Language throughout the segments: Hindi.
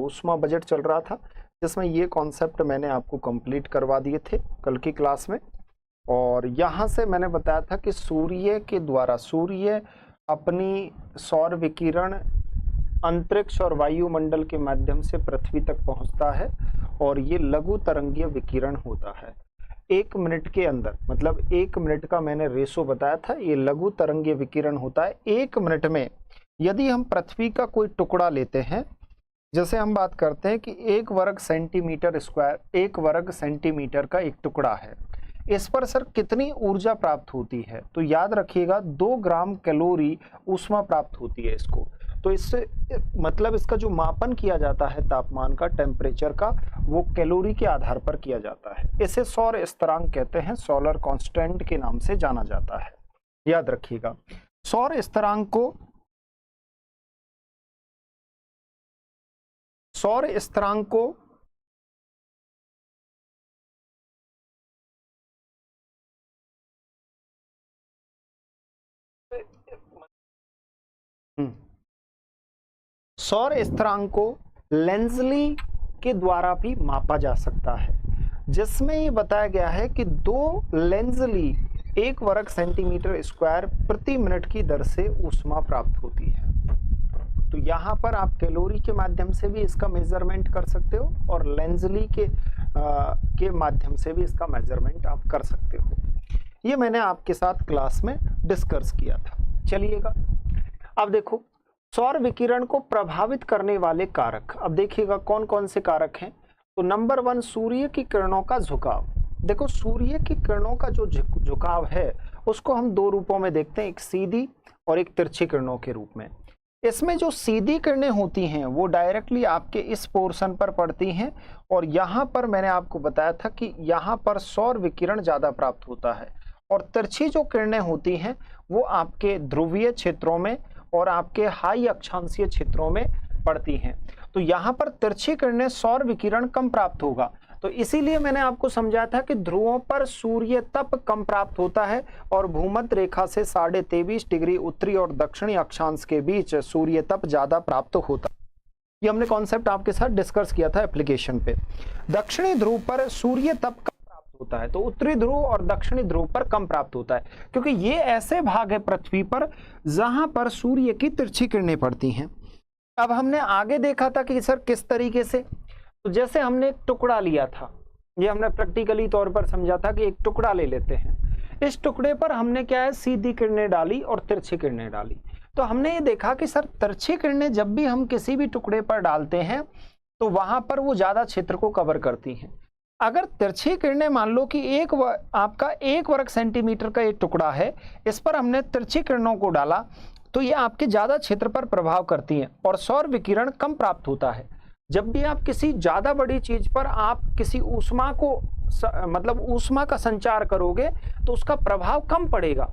ऊष्मा बजट चल रहा था, जिसमें ये कॉन्सेप्ट मैंने आपको कंप्लीट करवा दिए थे कल की क्लास में। और यहाँ से मैंने बताया था कि सूर्य के द्वारा, सूर्य अपनी सौर विकिरण अंतरिक्ष और वायुमंडल के माध्यम से पृथ्वी तक पहुंचता है और ये लघु तरंगीय विकिरण होता है। 1 मिनट के अंदर, मतलब 1 मिनट का मैंने रेशो बताया था, ये लघु तरंगीय विकिरण होता है। 1 मिनट में यदि हम पृथ्वी का कोई टुकड़ा लेते हैं, जैसे हम बात करते हैं कि 1 वर्ग सेंटीमीटर स्क्वायर, 1 वर्ग सेंटीमीटर का एक टुकड़ा है, इस पर सर कितनी ऊर्जा प्राप्त होती है, तो याद रखिएगा 2 ग्राम कैलोरी ऊष्मा प्राप्त होती है इसको। तो इससे मतलब इसका जो मापन किया जाता है तापमान का, टेम्परेचर का, वो कैलोरी के आधार पर किया जाता है। इसे सौर स्थिरांक कहते हैं, सोलर कांस्टेंट के नाम से जाना जाता है, याद रखिएगा। सौर स्थिरांक को सौर स्थिरांक को लेंजली के द्वारा भी मापा जा सकता है, जिसमें ये बताया गया है कि 2 लेंजली 1 वर्ग सेंटीमीटर स्क्वायर प्रति मिनट की दर से ऊष्मा प्राप्त होती है। तो यहाँ पर आप कैलोरी के माध्यम से भी इसका मेजरमेंट कर सकते हो और लेंजली के माध्यम से भी इसका मेजरमेंट आप कर सकते हो। ये मैंने आपके साथ क्लास में डिस्कस किया था। चलिएगा, अब देखो सौर विकिरण को प्रभावित करने वाले कारक। अब देखिएगा कौन कौन से कारक हैं। तो नंबर 1, सूर्य की किरणों का झुकाव। देखो सूर्य की किरणों का जो झुकाव है उसको हम 2 रूपों में देखते हैं, एक सीधी और एक तिरछी किरणों के रूप में। इसमें जो सीधी किरणें होती हैं वो डायरेक्टली आपके इस पोर्शन पर पड़ती हैं और यहाँ पर मैंने आपको बताया था कि यहाँ पर सौर विकिरण ज़्यादा प्राप्त होता है। और तिरछी जो किरणें होती हैं वो आपके ध्रुवीय क्षेत्रों में और आपके हाई अक्षांशीय क्षेत्रों में पड़ती हैं। तो यहाँ पर तिरछी किरणें सौर विकिरण कम प्राप्त होगा। तो इसीलिए मैंने आपको समझाया था कि ध्रुवों पर सूर्य तप कम प्राप्त होता है और भूमध्य रेखा से 23.5 डिग्री उत्तरी और दक्षिणी अक्षांश के बीच सूर्य तप ज्यादा प्राप्त होता है। ये हमने कॉन्सेप्ट आपके साथ डिस्कस किया था एप्लीकेशन पे। दक्षिणी ध्रुव पर सूर्य तप कम प्राप्त होता है, तो उत्तरी ध्रुव और दक्षिणी ध्रुव पर कम प्राप्त होता है, क्योंकि ये ऐसे भाग है पृथ्वी पर जहां पर सूर्य की तिरछी किरणें पड़ती हैं। अब हमने आगे देखा था कि सर किस तरीके से, तो जैसे हमने एक टुकड़ा लिया था, ये हमने प्रैक्टिकली तौर पर समझा था कि एक टुकड़ा ले लेते हैं, इस टुकड़े पर हमने क्या है सीधी किरणें डाली और तिरछी किरणें डाली। तो हमने ये देखा कि सर तिरछी किरणें जब भी हम किसी भी टुकड़े पर डालते हैं तो वहां पर वो ज्यादा क्षेत्र को कवर करती हैं। अगर तिरछी किरणें मान लो कि आपका 1 वर्ग सेंटीमीटर का एक टुकड़ा है, इस पर हमने तिरछी किरणों को डाला तो ये आपके ज्यादा क्षेत्र पर प्रभाव करती हैं और सौर विकिरण कम प्राप्त होता है। जब भी आप किसी ज्यादा बड़ी चीज पर आप किसी ऊष्मा को मतलब ऊष्मा का संचार करोगे तो उसका प्रभाव कम पड़ेगा,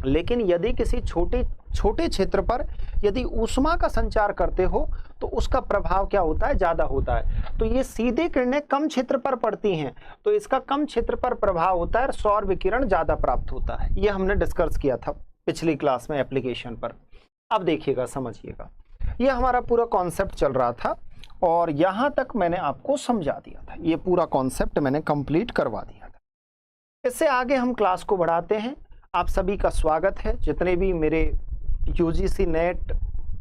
लेकिन यदि किसी छोटे क्षेत्र पर यदि ऊष्मा का संचार करते हो तो उसका प्रभाव क्या होता है, ज्यादा होता है। तो ये सीधी किरणें कम क्षेत्र पर पड़ती हैं तो इसका कम क्षेत्र पर प्रभाव होता है और सौर विकिरण ज्यादा प्राप्त होता है। ये हमने डिस्कस किया था पिछली क्लास में एप्लीकेशन पर। अब देखिएगा, समझिएगा, ये हमारा पूरा कॉन्सेप्ट चल रहा था और यहां तक मैंने आपको समझा दिया था, ये पूरा कॉन्सेप्ट मैंने कंप्लीट करवा दिया था। इससे आगे हम क्लास को बढ़ाते हैं। आप सभी का स्वागत है, जितने भी मेरे यूजीसी नेट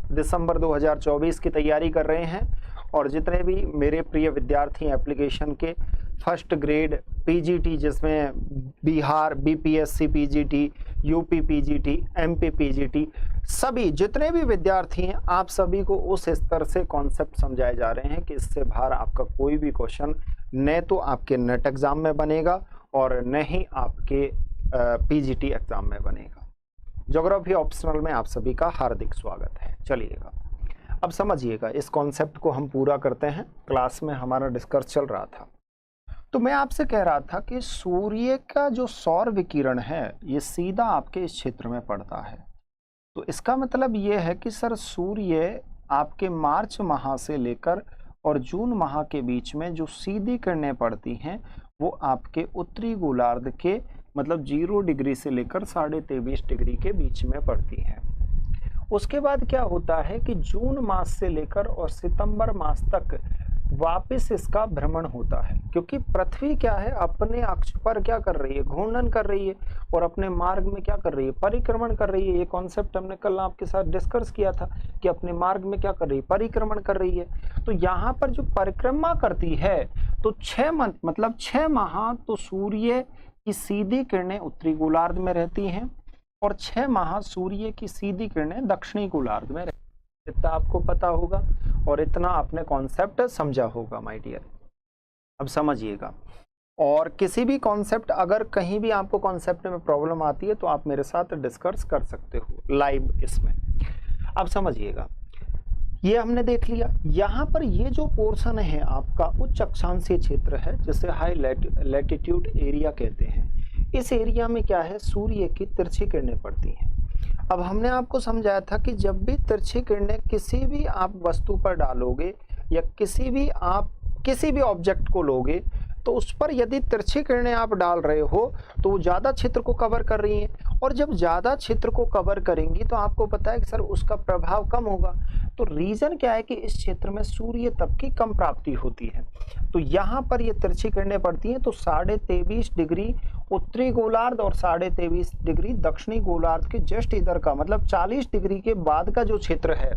दिसंबर 2024 की तैयारी कर रहे हैं और जितने भी मेरे प्रिय विद्यार्थी एप्लीकेशन के फर्स्ट ग्रेड पीजीटी, जिसमें Bihar BPSC PGT, UP PGT, MP PGT, सभी जितने भी विद्यार्थी हैं आप सभी को उस स्तर से कॉन्सेप्ट समझाए जा रहे हैं कि इससे बाहर आपका कोई भी क्वेश्चन न तो आपके नेट एग्जाम में बनेगा और न ही आपके पीजीटी एग्जाम में बनेगा। ज्योग्राफी ऑप्शनल में आप सभी का हार्दिक स्वागत है। चलिएगा, अब समझिएगा, इस कॉन्सेप्ट को हम पूरा करते हैं। क्लास में हमारा डिस्कस चल रहा था तो मैं आपसे कह रहा था कि सूर्य का जो सौर विकिरण है ये सीधा आपके इस क्षेत्र में पड़ता है। तो इसका मतलब ये है कि सर सूर्य आपके मार्च माह से लेकर और जून माह के बीच में जो सीधी किरणें पड़ती हैं वो आपके उत्तरी गोलार्ध के मतलब 0 डिग्री से लेकर 23.5 डिग्री के बीच में पड़ती हैं। उसके बाद क्या होता है कि जून मास से लेकर और सितंबर मास तक वापस इसका भ्रमण होता है, क्योंकि पृथ्वी क्या है, अपने अक्ष पर क्या कर रही है, घूर्णन कर रही है, और अपने मार्ग में क्या कर रही है, परिक्रमण कर रही है। ये कॉन्सेप्ट हमने कल आपके साथ डिस्कस किया था कि अपने मार्ग में क्या कर रही है, परिक्रमण कर रही है। तो यहाँ पर जो परिक्रमा करती है तो 6 मंथ मतलब 6 माह तो सूर्य की सीधी किरणें उत्तरी गोलार्ध में रहती हैं और 6 माह सूर्य की सीधी किरणें दक्षिणी गोलार्ध में रहती हैं। इतना आपको पता होगा और इतना आपने कॉन्सेप्ट समझा होगा माय डियर। अब समझिएगा, और किसी भी कॉन्सेप्ट, अगर कहीं भी आपको कॉन्सेप्ट में प्रॉब्लम आती है तो आप मेरे साथ डिस्कस कर सकते हो लाइव इसमें। अब समझिएगा, ये हमने देख लिया। यहाँ पर ये जो पोर्शन है आपका उच्च अक्षांशीय क्षेत्र है, जिसे हाई लैटिट्यूड एरिया कहते हैं। इस एरिया में क्या है, सूर्य की तिरछी किरणें पड़ती हैं। अब हमने आपको समझाया था कि जब भी तिरछी किरणें किसी भी आप वस्तु पर डालोगे या किसी भी ऑब्जेक्ट को लोगे, तो उस पर यदि तिरछी किरणें आप डाल रहे हो तो वो ज़्यादा क्षेत्र को कवर कर रही हैं, और जब ज़्यादा क्षेत्र को कवर करेंगी तो आपको पता है कि सर उसका प्रभाव कम होगा। तो रीज़न क्या है कि इस क्षेत्र में सूर्य तप की कम प्राप्ति होती है। तो यहाँ पर ये तिरछी किरणें पड़ती हैं, तो 23.5 डिग्री उत्तरी गोलार्ध और 23.5 डिग्री दक्षिणी गोलार्ध के जस्ट इधर का, मतलब 40 डिग्री के बाद का जो क्षेत्र है,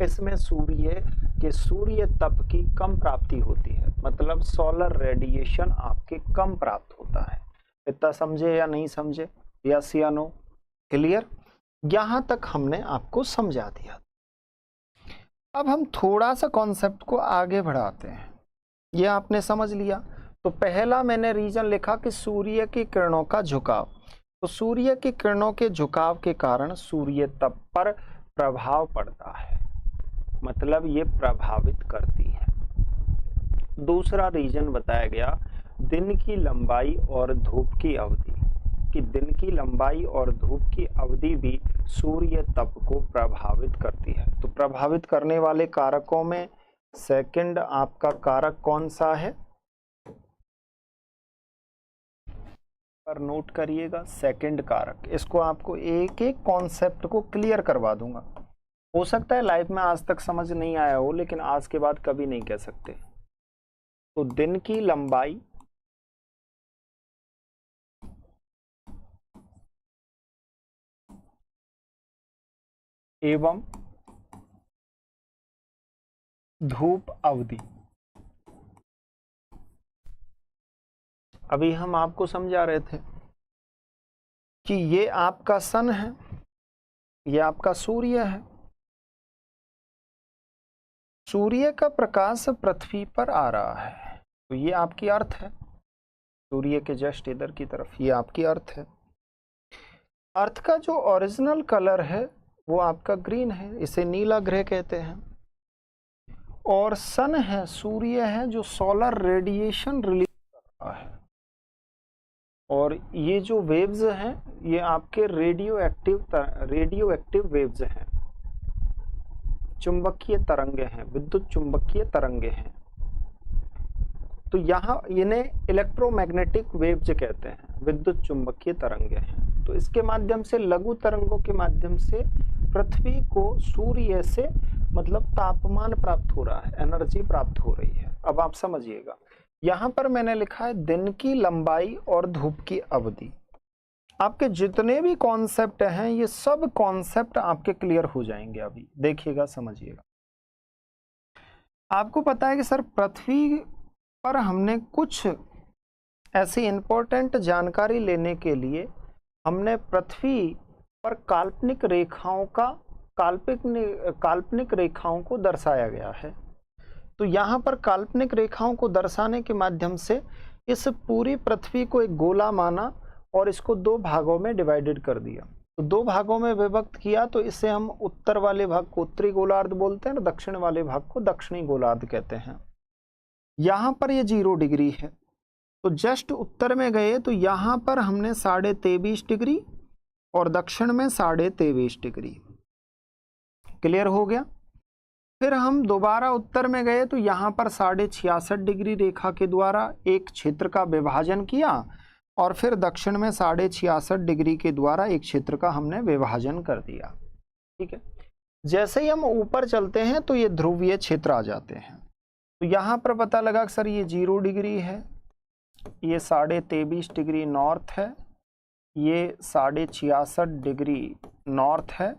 इसमें सूर्य तप की कम प्राप्ति होती है, मतलब सोलर रेडिएशन आपके कम प्राप्त होता है। इतना समझे या नहीं समझे, यस या नो, क्लियर? यहां तक हमने आपको समझा दिया। अब हम थोड़ा सा कॉन्सेप्ट को आगे बढ़ाते हैं। ये आपने समझ लिया। तो पहला मैंने रीजन लिखा कि सूर्य की किरणों का झुकाव। तो सूर्य की किरणों के झुकाव के कारण सूर्य तप पर प्रभाव पड़ता है, मतलब ये प्रभावित करती है। दूसरा रीजन बताया गया दिन की लंबाई और धूप की अवधि, कि दिन की लंबाई और धूप की अवधि भी सूर्य तप को प्रभावित करती है। तो प्रभावित करने वाले कारकों में सेकंड आपका कारक कौन सा है, पर नोट करिएगा, सेकंड कारक। इसको आपको एक एक कॉन्सेप्ट को क्लियर करवा दूंगा। हो सकता है लाइफ में आज तक समझ नहीं आया हो, लेकिन आज के बाद कभी नहीं कह सकते। तो दिन की लंबाई एवं धूप अवधि, अभी हम आपको समझा रहे थे कि ये आपका सन है, ये आपका सूर्य है। सूर्य का प्रकाश पृथ्वी पर आ रहा है, तो ये आपकी अर्थ है। सूर्य के जस्ट इधर की तरफ ये आपकी अर्थ है। अर्थ का जो ओरिजिनल कलर है वो आपका ग्रीन है, इसे नीला ग्रह कहते हैं। और सन है, सूर्य है, जो सोलर रेडिएशन रिलीज कर रहा है। और ये जो वेव्स हैं ये आपके रेडियो एक्टिव वेव्स हैं, चुंबकीय तरंगे हैं, विद्युत चुंबकीय तरंगे हैं। तो यहाँ इन्हें इलेक्ट्रोमैग्नेटिक वेव्स कहते हैं, विद्युत चुंबकीय तरंगे हैं। तो इसके माध्यम से, लघु तरंगों के माध्यम से पृथ्वी को सूर्य से मतलब तापमान प्राप्त हो रहा है, एनर्जी प्राप्त हो रही है। अब आप समझिएगा, यहाँ पर मैंने लिखा है दिन की लंबाई और धूप की अवधि। आपके जितने भी कॉन्सेप्ट हैं ये सब कॉन्सेप्ट आपके क्लियर हो जाएंगे। अभी देखिएगा, समझिएगा। आपको पता है कि सर पृथ्वी पर हमने कुछ ऐसी इंपॉर्टेंट जानकारी लेने के लिए हमने पृथ्वी पर काल्पनिक रेखाओं को दर्शाया गया है। तो यहाँ पर काल्पनिक रेखाओं को दर्शाने के माध्यम से इस पूरी पृथ्वी को एक गोला माना और इसको 2 भागों में डिवाइडेड कर दिया। तो 2 भागों में विभक्त किया, तो इसे हम उत्तर वाले भाग को उत्तरी गोलार्ध बोलते हैं और दक्षिण वाले भाग को दक्षिणी गोलार्ध कहते हैं। यहाँ पर ये 0 डिग्री है, तो जस्ट उत्तर में गए तो यहाँ पर हमने 23.5 डिग्री और दक्षिण में 23.5 डिग्री। क्लियर हो गया। फिर हम दोबारा उत्तर में गए तो यहाँ पर 66.5 डिग्री रेखा के द्वारा एक क्षेत्र का विभाजन किया, और फिर दक्षिण में 66.5 डिग्री के द्वारा एक क्षेत्र का हमने विभाजन कर दिया। ठीक है, जैसे ही हम ऊपर चलते हैं तो ये ध्रुवीय क्षेत्र आ जाते हैं। तो यहाँ पर पता लगा सर ये 0 डिग्री है, ये 23.5 डिग्री नॉर्थ है, ये 66.5 डिग्री नॉर्थ है।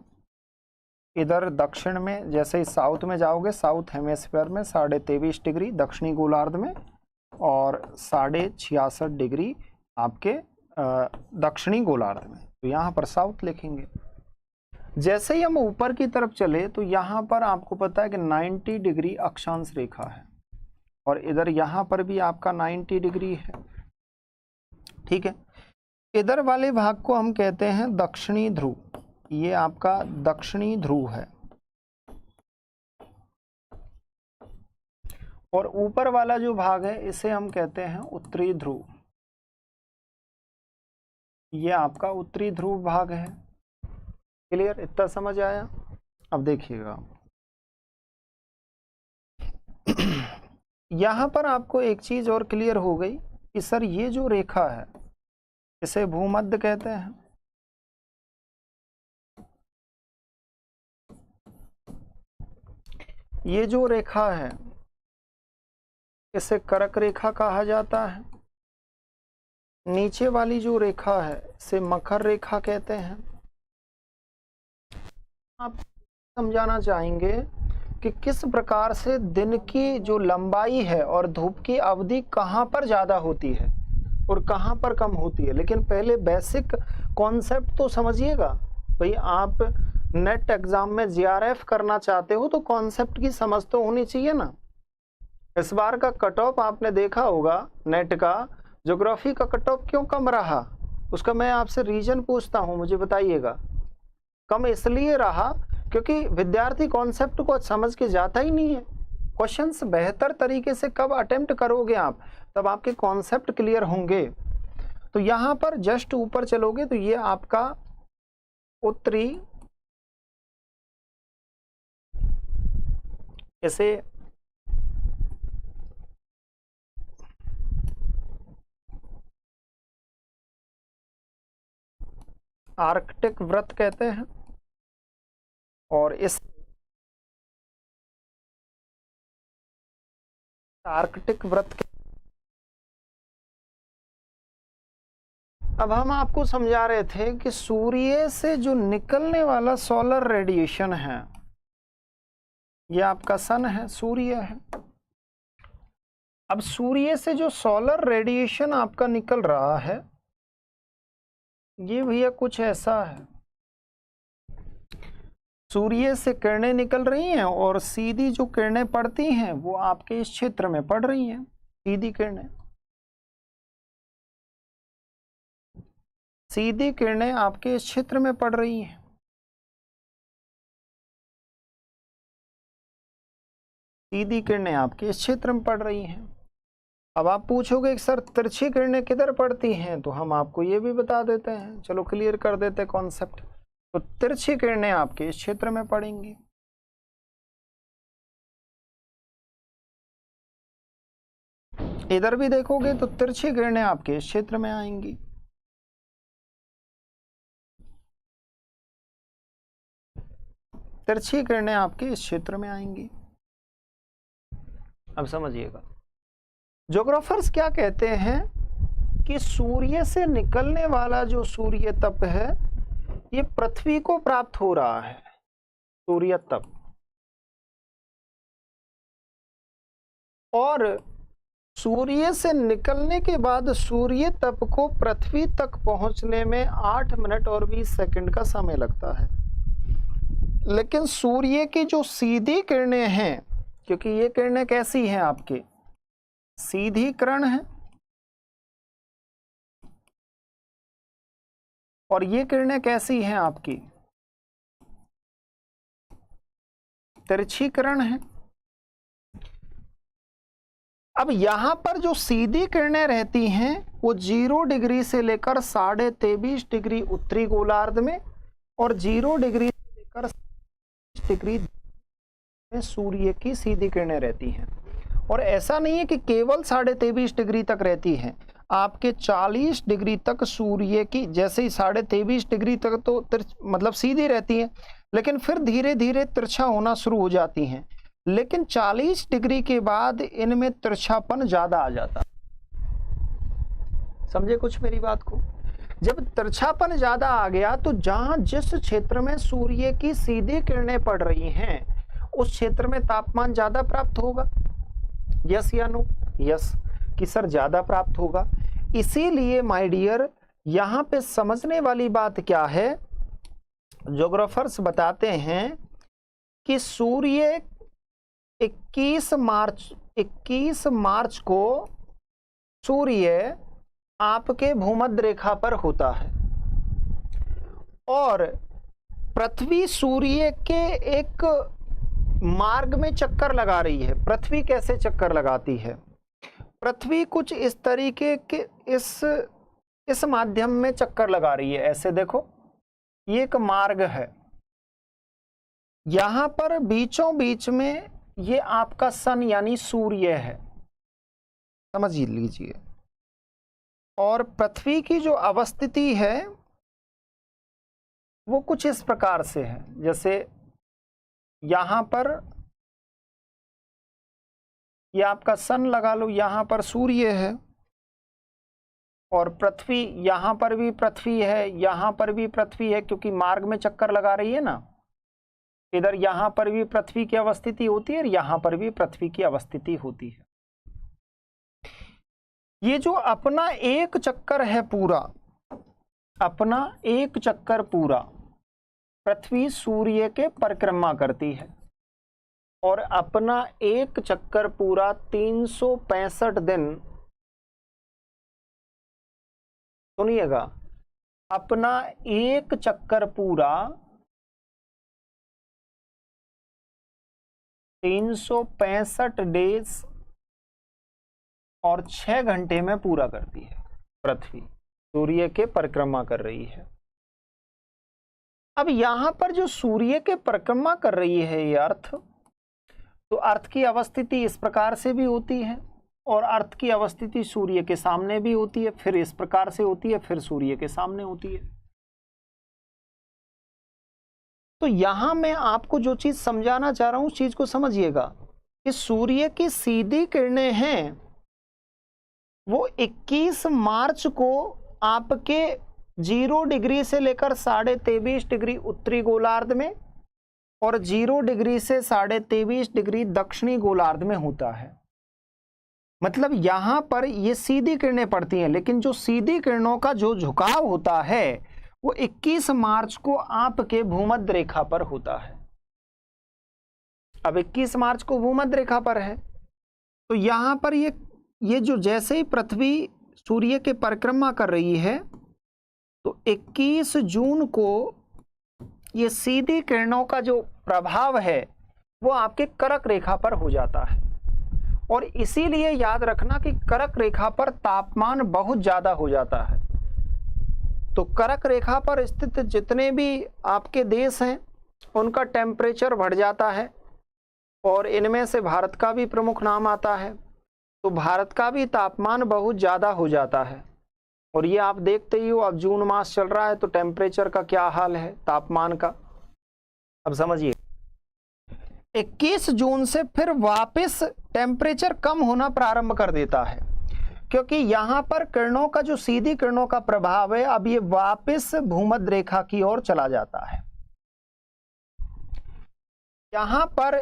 इधर दक्षिण में जैसे ही साउथ में जाओगे, साउथ हेमिस्फीयर में 23.5 डिग्री दक्षिणी गोलार्ध में, और 66.5 डिग्री आपके दक्षिणी गोलार्ध में। तो यहाँ पर साउथ लिखेंगे। जैसे ही हम ऊपर की तरफ चले तो यहाँ पर आपको पता है कि 90 डिग्री अक्षांश रेखा है, और इधर यहाँ पर भी आपका 90 डिग्री है। ठीक है, इधर वाले भाग को हम कहते हैं दक्षिणी ध्रुव। ये आपका दक्षिणी ध्रुव है, और ऊपर वाला जो भाग है इसे हम कहते हैं उत्तरी ध्रुव। ये आपका उत्तरी ध्रुव भाग है। क्लियर, इतना समझ आया? अब देखिएगा यहां पर आपको एक चीज और क्लियर हो गई कि सर ये जो रेखा है इसे भूमध्य कहते हैं। ये जो रेखा है इसे कर्क रेखा कहा जाता है। नीचे वाली जो रेखा है इसे मकर रेखा कहते हैं। आप समझाना चाहेंगे कि किस प्रकार से दिन की जो लंबाई है और धूप की अवधि कहां पर ज्यादा होती है और कहां पर कम होती है। लेकिन पहले बेसिक कॉन्सेप्ट तो समझिएगा भाई। आप नेट एग्जाम में जीआरएफ करना चाहते हो तो कॉन्सेप्ट की समझ तो होनी चाहिए ना। इस बार का कट ऑफ आपने देखा होगा नेट का, ज्योग्राफी का कट ऑफ क्यों कम रहा, उसका मैं आपसे रीजन पूछता हूं, मुझे बताइएगा। कम इसलिए रहा क्योंकि विद्यार्थी कॉन्सेप्ट को समझ के जाता ही नहीं है। क्वेश्चंस बेहतर तरीके से कब अटेम्प्ट करोगे आप, तब आपके कॉन्सेप्ट क्लियर होंगे। तो यहां पर जस्ट ऊपर चलोगे तो ये आपका उत्तरी, इसे आर्कटिक वृत्त कहते हैं, और इस आर्कटिक वृत्त के अब हम आपको समझा रहे थे कि सूर्य से जो निकलने वाला सोलर रेडिएशन है, ये आपका सन है, सूर्य है। अब सूर्य से जो सोलर रेडिएशन आपका निकल रहा है ये भैया कुछ ऐसा है। सूर्य से किरणें निकल रही हैं और सीधी जो किरणें पड़ती हैं वो आपके इस क्षेत्र में पड़ रही हैं, सीधी किरणें। सीधी किरणें आपके इस क्षेत्र में पड़ रही हैं। सीधी किरणें आपके इस क्षेत्र में पड़ रही हैं। अब आप पूछोगे सर तिरछी किरणें किधर पड़ती हैं, तो हम आपको ये भी बता देते हैं। चलो क्लियर कर देते हैं कॉन्सेप्ट। तो तिरछी किरणें आपके इस क्षेत्र में पड़ेंगी। इधर भी देखोगे तो तिरछी किरणें आपके इस क्षेत्र में आएंगी। तिरछी किरणें आपके इस क्षेत्र में आएंगी। अब समझिएगा, ज्योग्राफर्स क्या कहते हैं कि सूर्य से निकलने वाला जो सूर्य तप है ये पृथ्वी को प्राप्त हो रहा है, सूर्य तप। और सूर्य से निकलने के बाद सूर्य तप को पृथ्वी तक पहुंचने में 8 मिनट और 20 सेकंड का समय लगता है। लेकिन सूर्य की जो सीधी किरणें हैं, क्योंकि ये किरणें कैसी हैं आपकी, सीधी किरण है, और ये किरणें कैसी हैं आपकी, तिरछी किरण है। अब यहां पर जो सीधी किरणें रहती हैं वो 0 डिग्री से लेकर 23.5 डिग्री उत्तरी गोलार्ध में और 0 डिग्री से लेकर डिग्री में सूर्य की सीधी किरणें रहती हैं। और ऐसा नहीं है कि केवल 23.5 डिग्री तक रहती हैं। आपके 40 डिग्री तक सूर्य की, जैसे ही 23.5 डिग्री तक तो मतलब सीधी रहती है, लेकिन फिर धीरे धीरे तिरछा होना शुरू हो जाती हैं। लेकिन 40 डिग्री के बाद इनमें तिरछापन ज्यादा आ जाता। समझे कुछ मेरी बात को? जब तिरछापन ज्यादा आ गया तो जहां जिस क्षेत्र में सूर्य की सीधी किरणें पड़ रही हैं उस क्षेत्र में तापमान ज्यादा प्राप्त होगा। यस या नो? यस, कि सर ज्यादा प्राप्त होगा। इसीलिए माय डियर यहां पे समझने वाली बात क्या है, ज्योग्राफर्स बताते हैं कि सूर्य 21 मार्च को सूर्य आपके भूमध्य रेखा पर होता है और पृथ्वी सूर्य के एक मार्ग में चक्कर लगा रही है। पृथ्वी कैसे चक्कर लगाती है? पृथ्वी कुछ इस तरीके के इस माध्यम में चक्कर लगा रही है। ऐसे देखो, ये एक मार्ग है, यहां पर बीचों बीच में ये आपका सन यानी सूर्य है, समझ लीजिए। और पृथ्वी की जो अवस्थिति है वो कुछ इस प्रकार से है, जैसे यहां पर ये आपका सन लगा लो, यहां पर सूर्य है और पृथ्वी, यहां पर भी पृथ्वी है, यहां पर भी पृथ्वी है, क्योंकि मार्ग में चक्कर लगा रही है ना। इधर यहां पर भी पृथ्वी की अवस्थिति होती है और यहां पर भी पृथ्वी की अवस्थिति होती है। ये जो अपना एक चक्कर है पूरा, अपना एक चक्कर पूरा पृथ्वी सूर्य के परिक्रमा करती है और अपना एक चक्कर पूरा 365 दिन, सुनिएगा, अपना एक चक्कर पूरा 365 डेज और 6 घंटे में पूरा करती है। पृथ्वी सूर्य के परिक्रमा कर रही है। अब यहां पर जो सूर्य के परिक्रमा कर रही है ये अर्थ, तो अर्थ की अवस्थिति इस प्रकार से भी होती है और अर्थ की अवस्थिति सूर्य के सामने भी होती है, फिर इस प्रकार से होती है, फिर सूर्य के सामने होती है। तो यहां मैं आपको जो चीज समझाना चाह रहा हूं उस चीज को समझिएगा कि सूर्य की सीधी किरणें हैं वो 21 मार्च को आपके 0 डिग्री से लेकर 23.5 डिग्री उत्तरी गोलार्ध में और 0 डिग्री से 23.5 डिग्री दक्षिणी गोलार्ध में होता है। मतलब यहां पर ये सीधी किरणें पड़ती हैं, लेकिन जो सीधी किरणों का जो झुकाव होता है वो 21 मार्च को आपके भूमध्य रेखा पर होता है। अब 21 मार्च को भूमध्य रेखा पर है तो यहां पर ये जो जैसे ही पृथ्वी सूर्य के परिक्रमा कर रही है तो 21 जून को ये सीधी किरणों का जो प्रभाव है वो आपके कर्क रेखा पर हो जाता है। और इसीलिए याद रखना कि कर्क रेखा पर तापमान बहुत ज्यादा हो जाता है। तो कर्क रेखा पर स्थित जितने भी आपके देश हैं उनका टेम्परेचर बढ़ जाता है और इनमें से भारत का भी प्रमुख नाम आता है। तो भारत का भी तापमान बहुत ज़्यादा हो जाता है और ये आप देखते ही हो, अब जून मास चल रहा है तो टेम्परेचर का क्या हाल है तापमान का। अब समझिए 21 जून से फिर वापस टेम्परेचर कम होना प्रारंभ कर देता है, क्योंकि यहाँ पर किरणों का जो सीधी किरणों का प्रभाव है अब ये वापस भूमध्य रेखा की ओर चला जाता है। यहाँ पर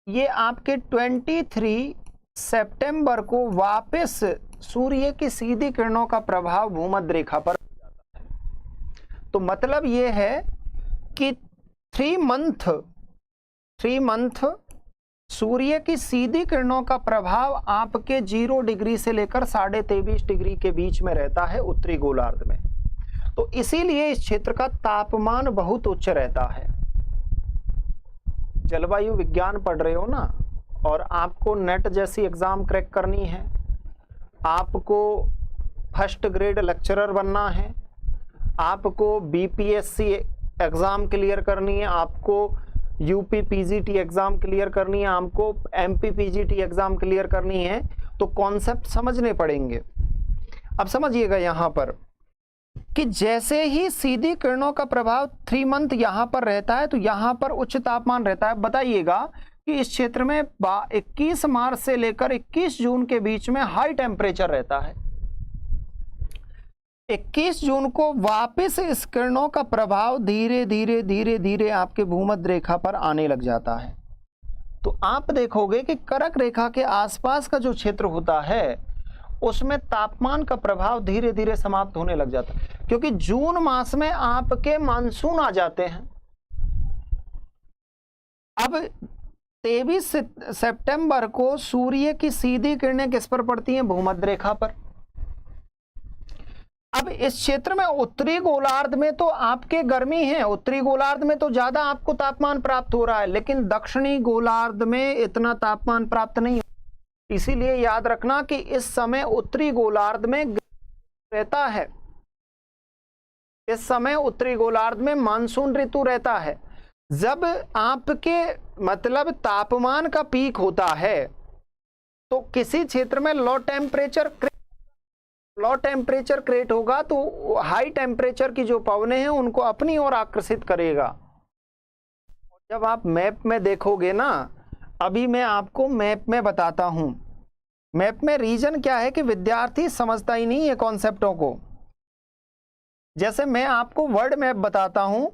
ये आपके 23 सितंबर को वापस सूर्य की सीधी किरणों का प्रभाव भूमध्य रेखा पर हो जाता है। तो मतलब ये है कि 3 मंथ सूर्य की सीधी किरणों का प्रभाव आपके 0 डिग्री से लेकर 23.5 डिग्री के बीच में रहता है उत्तरी गोलार्ध में। तो इसीलिए इस क्षेत्र का तापमान बहुत उच्च रहता है। जलवायु विज्ञान पढ़ रहे हो ना, और आपको नेट जैसी एग्जाम क्रैक करनी है, आपको फर्स्ट ग्रेड लेक्चरर बनना है, आपको बीपीएससी एग्जाम क्लियर करनी है, आपको यूपी पीजीटी एग्जाम क्लियर करनी है, आपको एमपी पीजीटी एग्जाम क्लियर करनी है, तो कॉन्सेप्ट समझने पड़ेंगे। अब समझिएगा यहां पर कि जैसे ही सीधी किरणों का प्रभाव 3 मंथ यहां पर रहता है तो यहां पर उच्च तापमान रहता है। बताइएगा कि इस क्षेत्र में 21 मार्च से लेकर 21 जून के बीच में हाई टेम्परेचर रहता है। 21 जून को वापस इस किरणों का प्रभाव धीरे धीरे धीरे धीरे आपके भूमध्य रेखा पर आने लग जाता है। तो आप देखोगे कि कर्क रेखा के आसपास का जो क्षेत्र होता है उसमें तापमान का प्रभाव धीरे धीरे समाप्त होने लग जाता है, क्योंकि जून मास में आपके मानसून आ जाते हैं। अब 23 सितंबर को सूर्य की सीधी किरणें किस पर पड़ती हैं? भूमध्य रेखा पर। अब इस क्षेत्र में उत्तरी गोलार्ध में तो आपके गर्मी है, उत्तरी गोलार्ध में तो ज्यादा आपको तापमान प्राप्त हो रहा है, लेकिन दक्षिणी गोलार्ध में इतना तापमान प्राप्त नहीं। इसीलिए याद रखना कि इस समय उत्तरी गोलार्ध में रहता है, इस समय उत्तरी गोलार्ध में मानसून ऋतु रहता है। जब आपके मतलब तापमान का पीक होता है तो किसी क्षेत्र में लो टेम्परेचर क्रिएट होगा, तो हाई टेम्परेचर की जो पवनें हैं उनको अपनी ओर आकर्षित करेगा। जब आप मैप में देखोगे ना, अभी मैं आपको मैप में बताता हूं। मैप में रीजन क्या है कि विद्यार्थी समझता ही नहीं है कॉन्सेप्टों को। जैसे मैं आपको वर्ड मैप बताता हूं,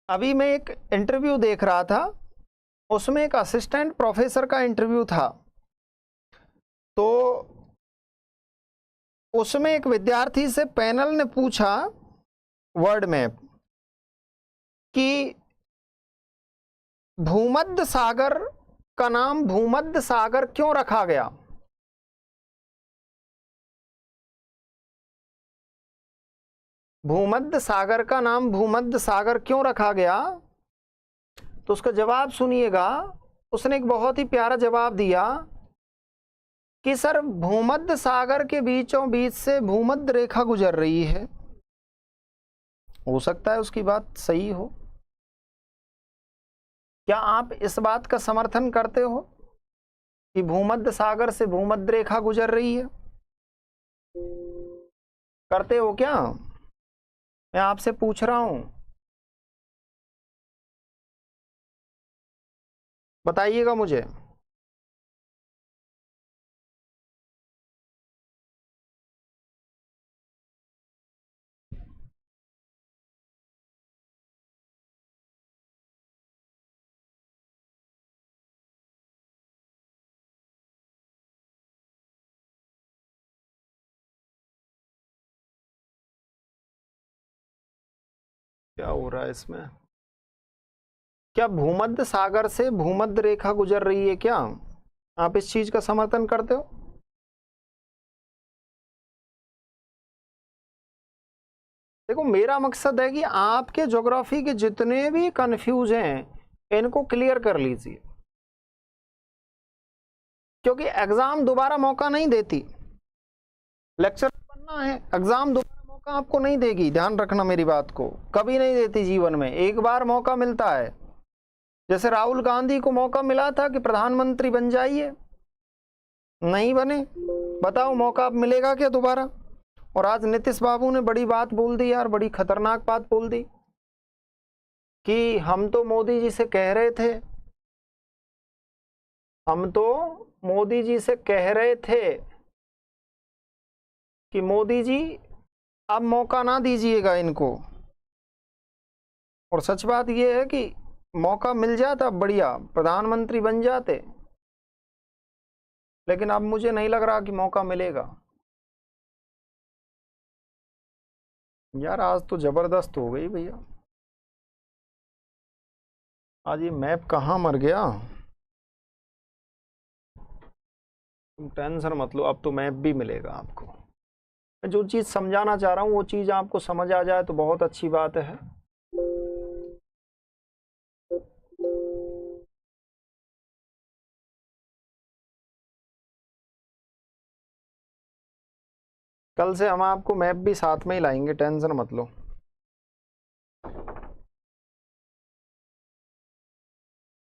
अभी मैं एक इंटरव्यू देख रहा था, उसमें एक असिस्टेंट प्रोफेसर का इंटरव्यू था। तो उसमें एक विद्यार्थी से पैनल ने पूछा वर्ड मैप कि भूमध्य सागर का नाम भूमध्य सागर क्यों रखा गया? भूमध्य सागर का नाम भूमध्य सागर क्यों रखा गया? तो उसका जवाब सुनिएगा। उसने एक बहुत ही प्यारा जवाब दिया कि सर भूमध्य सागर के बीचों बीच से भूमध्य रेखा गुजर रही है। हो सकता है उसकी बात सही हो। क्या आप इस बात का समर्थन करते हो कि भूमध्य सागर से भूमध्य रेखा गुजर रही है? करते हो क्या? मैं आपसे पूछ रहा हूं, बताइएगा मुझे। क्या हो रहा है इसमें? क्या भूमध्य सागर से भूमध्य रेखा गुजर रही है? क्या आप इस चीज का समर्थन करते हो? देखो, मेरा मकसद है कि आपके ज्योग्राफी के जितने भी कंफ्यूज हैं इनको क्लियर कर लीजिए, क्योंकि एग्जाम दोबारा मौका नहीं देती। लेक्चर बनना है, एग्जाम दोबारा मौका आपको नहीं देगी। ध्यान रखना मेरी बात को, कभी नहीं देती जीवन में, एक बार मौका मिलता है। जैसे राहुल गांधी को मौका मिला था कि प्रधानमंत्री बन जाइए, नहीं बने। बताओ मौका अब मिलेगा क्या दोबारा? और आज नीतीश बाबू ने बड़ी बात बोल दी यार, बड़ी खतरनाक बात बोल दी कि हम तो मोदी जी से कह रहे थे, हम तो मोदी जी से कह रहे थे कि मोदी जी अब मौका ना दीजिएगा इनको। और सच बात यह है कि मौका मिल जाता बढ़िया, प्रधानमंत्री बन जाते, लेकिन अब मुझे नहीं लग रहा कि मौका मिलेगा। यार आज तो जबरदस्त हो गई भैया, आज ये मैप कहाँ मर गया। तुम टेंशन मत लो, अब तो मैप भी मिलेगा आपको। मैं जो चीज समझाना चाह रहा हूँ वो चीज आपको समझ आ जाए तो बहुत अच्छी बात है। कल से हम आपको मैप भी साथ में ही लाएंगे, टेंशन मत लो।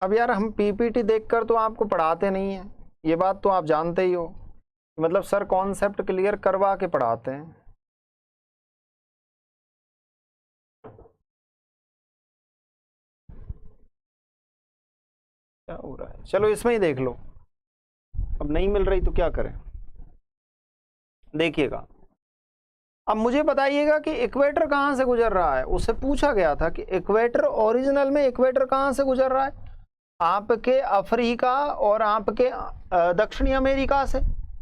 अब यार हम पीपीटी देखकर तो आपको पढ़ाते नहीं हैं, ये बात तो आप जानते ही हो। मतलब सर कॉन्सेप्ट क्लियर करवा के पढ़ाते हैं। क्या हो रहा है, चलो इसमें ही देख लो, अब नहीं मिल रही तो क्या करें। देखिएगा, अब मुझे बताइएगा कि इक्वेटर कहां से गुजर रहा है। उससे पूछा गया था कि इक्वेटर, ओरिजिनल में इक्वेटर कहां से गुजर रहा है, आपके अफ्रीका और आपके दक्षिणी अमेरिका से,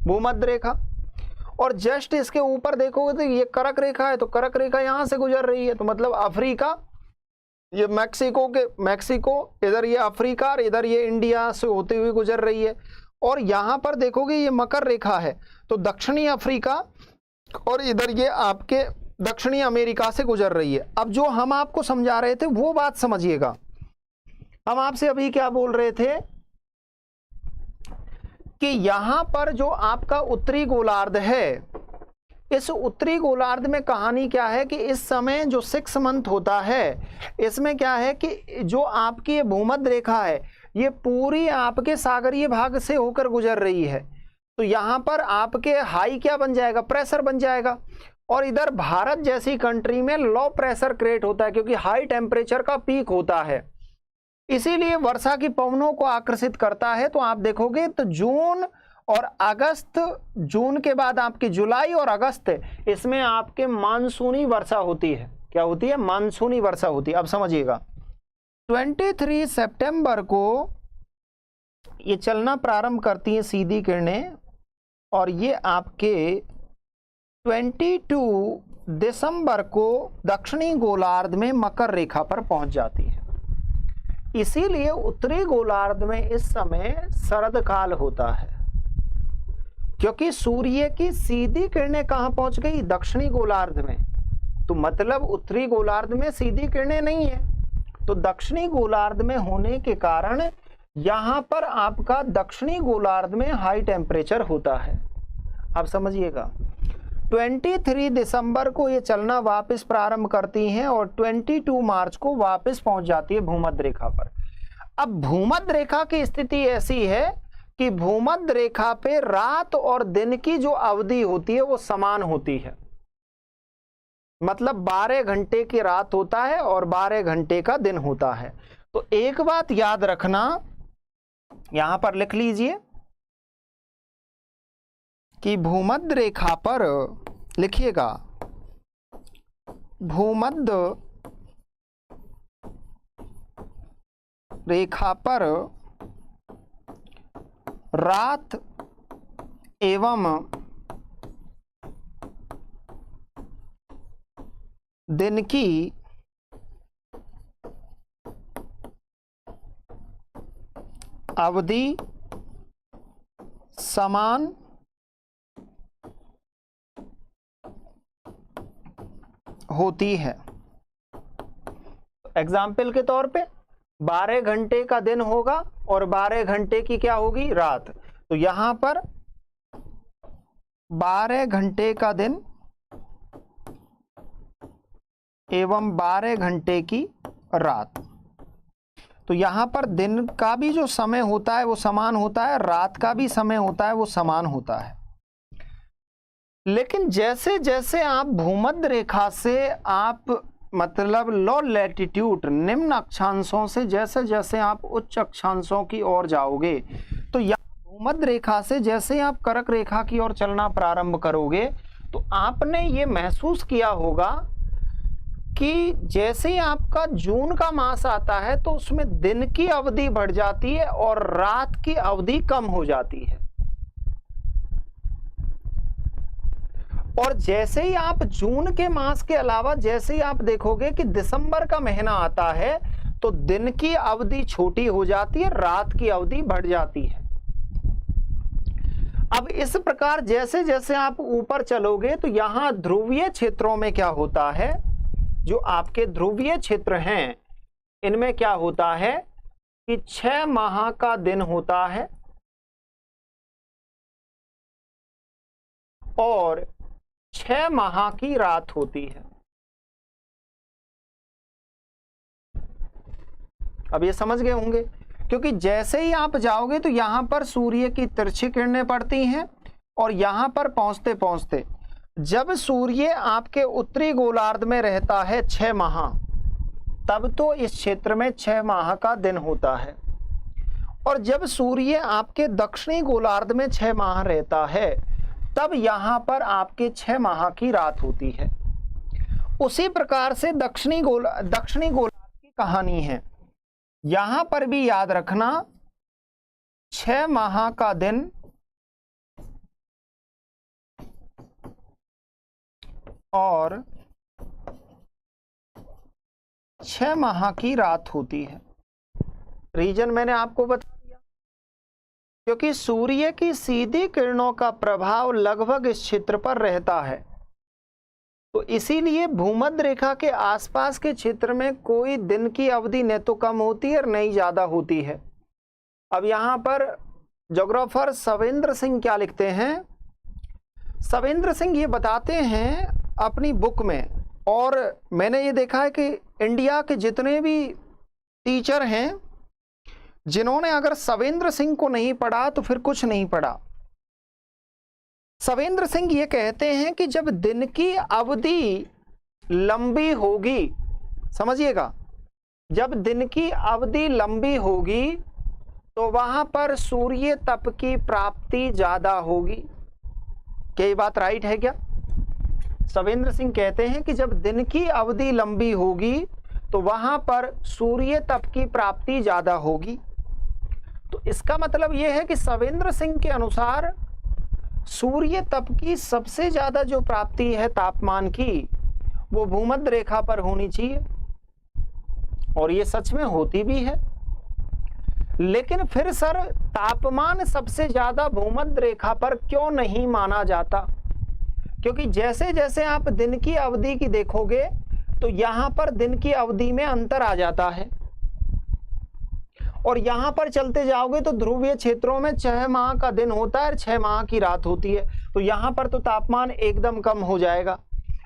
भूमध्य रेखा। और जस्ट इसके ऊपर देखोगे तो ये कर्क रेखा है, तो कर्क रेखा यहां से गुजर रही है, तो मतलब अफ्रीका, ये मैक्सिको, इधर ये अफ्रीका और इधर ये इंडिया से होती हुई गुजर रही है। और यहां पर देखोगे ये मकर रेखा है, तो दक्षिणी अफ्रीका और इधर ये आपके दक्षिणी अमेरिका से गुजर रही है। अब जो हम आपको समझा रहे थे वो बात समझिएगा। हम आपसे अभी क्या बोल रहे थे कि यहां पर जो आपका उत्तरी गोलार्ध है, इस उत्तरी गोलार्ध में कहानी क्या है कि इस समय जो 6 मंथ होता है, इसमें क्या है कि जो आपकी ये भूमध्य रेखा है ये पूरी आपके सागरीय भाग से होकर गुजर रही है। तो यहां पर आपके हाई क्या बन जाएगा, प्रेशर बन जाएगा। और इधर भारत जैसी कंट्री में लो प्रेशर क्रिएट होता है, क्योंकि हाई टेम्परेचर का पीक होता है, इसीलिए वर्षा की पवनों को आकर्षित करता है। तो आप देखोगे तो जून और अगस्त, जून के बाद आपकी जुलाई और अगस्त, इसमें आपके मानसूनी वर्षा होती है। क्या होती है, मानसूनी वर्षा होती है। अब समझिएगा, 23 सितंबर को ये चलना प्रारंभ करती हैं सीधी किरणें, और ये आपके 22 दिसंबर को दक्षिणी गोलार्ध में मकर रेखा पर पहुंच जाती है। इसीलिए उत्तरी गोलार्ध में इस समय शरद काल होता है, क्योंकि सूर्य की सीधी किरणें कहां पहुंच गई, दक्षिणी गोलार्ध में। तो मतलब उत्तरी गोलार्ध में सीधी किरणें नहीं है, तो दक्षिणी गोलार्ध में होने के कारण यहां पर आपका दक्षिणी गोलार्ध में हाई टेम्परेचर होता है। अब समझिएगा, 23 दिसंबर को ये चलना वापस प्रारंभ करती हैं और 22 मार्च को वापस पहुंच जाती है भूमध्य रेखा पर। अब भूमध्य रेखा की स्थिति ऐसी है कि भूमध्य रेखा पे रात और दिन की जो अवधि होती है वो समान होती है। मतलब 12 घंटे की रात होता है और 12 घंटे का दिन होता है। तो एक बात याद रखना, यहां पर लिख लीजिए कि भूमध्य रेखा पर, लिखिएगा, भूमध्य रेखा पर रात एवं दिन की अवधि समान होती है। एग्जाम्पल के तौर पे 12 घंटे का दिन होगा और 12 घंटे की क्या होगी, रात। तो यहां पर 12 घंटे का दिन एवं 12 घंटे की रात। तो यहां पर दिन का भी जो समय होता है वो समान होता है, रात का भी समय होता है वो समान होता है। लेकिन जैसे जैसे आप भूमध्य रेखा से आप मतलब लो लैटिट्यूड, निम्न अक्षांशों से जैसे जैसे आप उच्च अक्षांशों की ओर जाओगे, तो यहाँ भूमध्य रेखा से जैसे आप कर्क रेखा की ओर चलना प्रारंभ करोगे, तो आपने ये महसूस किया होगा कि जैसे ही आपका जून का मास आता है तो उसमें दिन की अवधि बढ़ जाती है और रात की अवधि कम हो जाती है। और जैसे ही आप जून के मास के अलावा जैसे ही आप देखोगे कि दिसंबर का महीना आता है तो दिन की अवधि छोटी हो जाती है, रात की अवधि बढ़ जाती है। अब इस प्रकार जैसे जैसे आप ऊपर चलोगे तो यहां ध्रुवीय क्षेत्रों में क्या होता है, जो आपके ध्रुवीय क्षेत्र हैं इनमें क्या होता है कि 6 माह का दिन होता है और 6 माह की रात होती है। अब ये समझ गए होंगे, क्योंकि जैसे ही आप जाओगे तो यहां पर सूर्य की तिरछी किरणें पड़ती हैं और यहां पर पहुंचते पहुंचते जब सूर्य आपके उत्तरी गोलार्ध में रहता है 6 माह, तब तो इस क्षेत्र में 6 माह का दिन होता है। और जब सूर्य आपके दक्षिणी गोलार्ध में 6 माह रहता है, तब यहां पर आपके 6 माह की रात होती है। उसी प्रकार से दक्षिणी गोलार्ध की कहानी है। यहां पर भी याद रखना 6 माह का दिन और 6 माह की रात होती है। रीजन मैंने आपको बता दिया, क्योंकि सूर्य की सीधी किरणों का प्रभाव लगभग इस क्षेत्र पर रहता है, तो इसीलिए भूमध्य रेखा के आसपास के क्षेत्र में कोई दिन की अवधि न तो कम होती है और न ही ज्यादा होती है। अब यहां पर ज्योग्राफर सवेंद्र सिंह क्या लिखते हैं? सवेंद्र सिंह ये बताते हैं अपनी बुक में, और मैंने ये देखा है कि इंडिया के जितने भी टीचर हैं, जिन्होंने अगर सवेंद्र सिंह को नहीं पढ़ा तो फिर कुछ नहीं पढ़ा। सवेंद्र सिंह ये कहते हैं कि जब दिन की अवधि लंबी होगी, समझिएगा, जब दिन की अवधि लंबी होगी तो वहां पर सूर्य तप की प्राप्ति ज्यादा होगी। क्या ये बात राइट है क्या? सवेंद्र सिंह कहते हैं कि जब दिन की अवधि लंबी होगी तो वहां पर सूर्य तप की प्राप्ति ज्यादा होगी। तो इसका मतलब यह है कि सवेंद्र सिंह के अनुसार सूर्य तप की सबसे ज्यादा जो प्राप्ति है तापमान की, वो भूमध्य रेखा पर होनी चाहिए, और ये सच में होती भी है। लेकिन फिर सर तापमान सबसे ज्यादा भूमध्य रेखा पर क्यों नहीं माना जाता? क्योंकि जैसे जैसे आप दिन की अवधि की देखोगे तो यहां पर दिन की अवधि में अंतर आ जाता है, और यहां पर चलते जाओगे तो ध्रुवीय क्षेत्रों में 6 माह का दिन होता है और 6 माह की रात होती है, तो यहां पर तो तापमान एकदम कम हो जाएगा।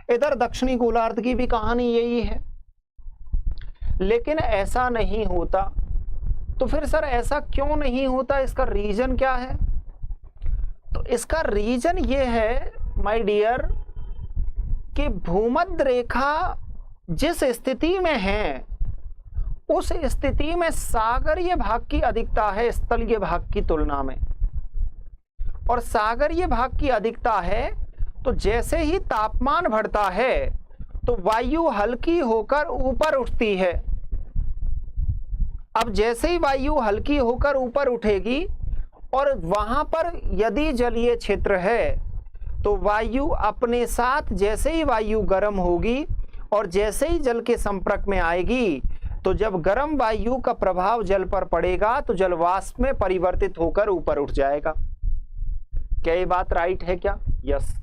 इधर दक्षिणी गोलार्ध की भी कहानी यही है, लेकिन ऐसा नहीं होता। तो फिर सर ऐसा क्यों नहीं होता, इसका रीजन क्या है? तो इसका रीजन ये है माय डियर कि भूमध्य रेखा जिस स्थिति में है, उस स्थिति में सागरीय भाग की अधिकता है स्थलीय भाग की तुलना में, और सागरीय भाग की अधिकता है तो जैसे ही तापमान बढ़ता है तो वायु हल्की होकर ऊपर उठती है। अब जैसे ही वायु हल्की होकर ऊपर उठेगी और वहां पर यदि जलीय क्षेत्र है तो वायु अपने साथ, जैसे ही वायु गर्म होगी और जैसे ही जल के संपर्क में आएगी, तो जब गर्म वायु का प्रभाव जल पर पड़ेगा तो जल वाष्प में परिवर्तित होकर ऊपर उठ जाएगा। क्या ये बात राइट है क्या? यस।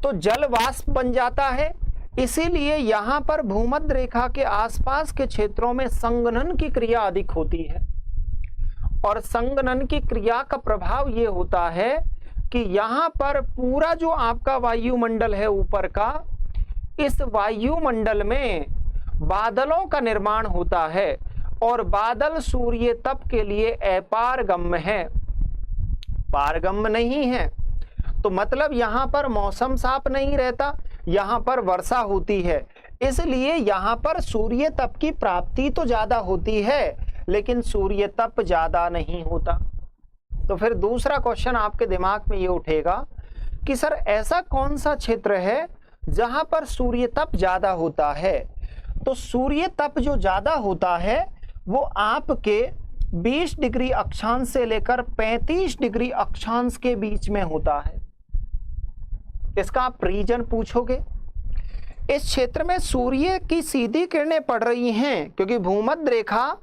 तो जल वाष्प बन जाता है, इसीलिए यहां पर भूमध्य रेखा के आसपास के क्षेत्रों में संघनन की क्रिया अधिक होती है, और संघनन की क्रिया का प्रभाव ये होता है कि यहां पर पूरा जो आपका वायुमंडल है ऊपर का, इस वायुमंडल में बादलों का निर्माण होता है, और बादल सूर्य तप के लिए अपारगम्य है, पारगम्य नहीं है। तो मतलब यहां पर मौसम साफ नहीं रहता, यहां पर वर्षा होती है, इसलिए यहां पर सूर्य तप की प्राप्ति तो ज्यादा होती है, लेकिन सूर्य तप ज्यादा नहीं होता। तो फिर दूसरा क्वेश्चन आपके दिमाग में ये उठेगा कि सर ऐसा कौन सा क्षेत्र है जहां पर सूर्य तप ज्यादा होता है? तो सूर्य तप जो ज्यादा होता है वो आपके 20 डिग्री अक्षांश से लेकर 35 डिग्री अक्षांश के बीच में होता है। इसका आप रीजन पूछोगे। इस क्षेत्र में सूर्य की सीधी किरणें पड़ रही हैं, क्योंकि भूमध्य रेखा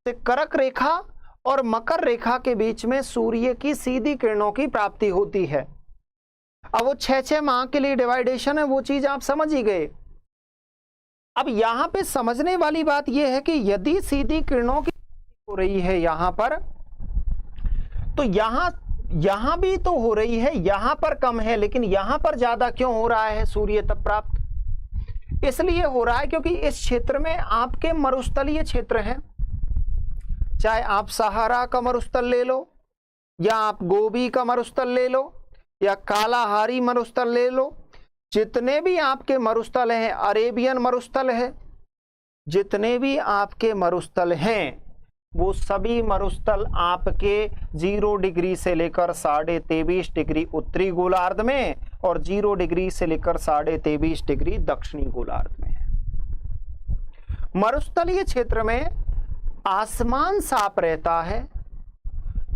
से कर्क रेखा और मकर रेखा के बीच में सूर्य की सीधी किरणों की प्राप्ति होती है। अब वो 6-6 माह के लिए डिवाइडेशन है, वो चीज आप समझ ही गए। अब यहां पे समझने वाली बात यह है कि यदि सीधी किरणों की हो रही है यहां पर, तो यहां भी तो हो रही है, यहां पर कम है, लेकिन यहां पर ज्यादा क्यों हो रहा है सूर्य तप प्राप्त? इसलिए हो रहा है क्योंकि इस क्षेत्र में आपके मरुस्थलीय क्षेत्र हैं, चाहे आप सहारा का मरुस्थल ले लो या आप गोबी का मरुस्थल ले लो या कालाहारी मरुस्थल ले लो, जितने भी आपके मरुस्थल हैं, अरेबियन मरुस्थल है, जितने भी आपके मरुस्थल हैं वो सभी मरुस्थल आपके 0 डिग्री से लेकर 23.5 डिग्री उत्तरी गोलार्ध में और 0 डिग्री से लेकर 23.5 डिग्री दक्षिणी गोलार्ध में है। मरुस्थलीय क्षेत्र में आसमान साफ रहता है।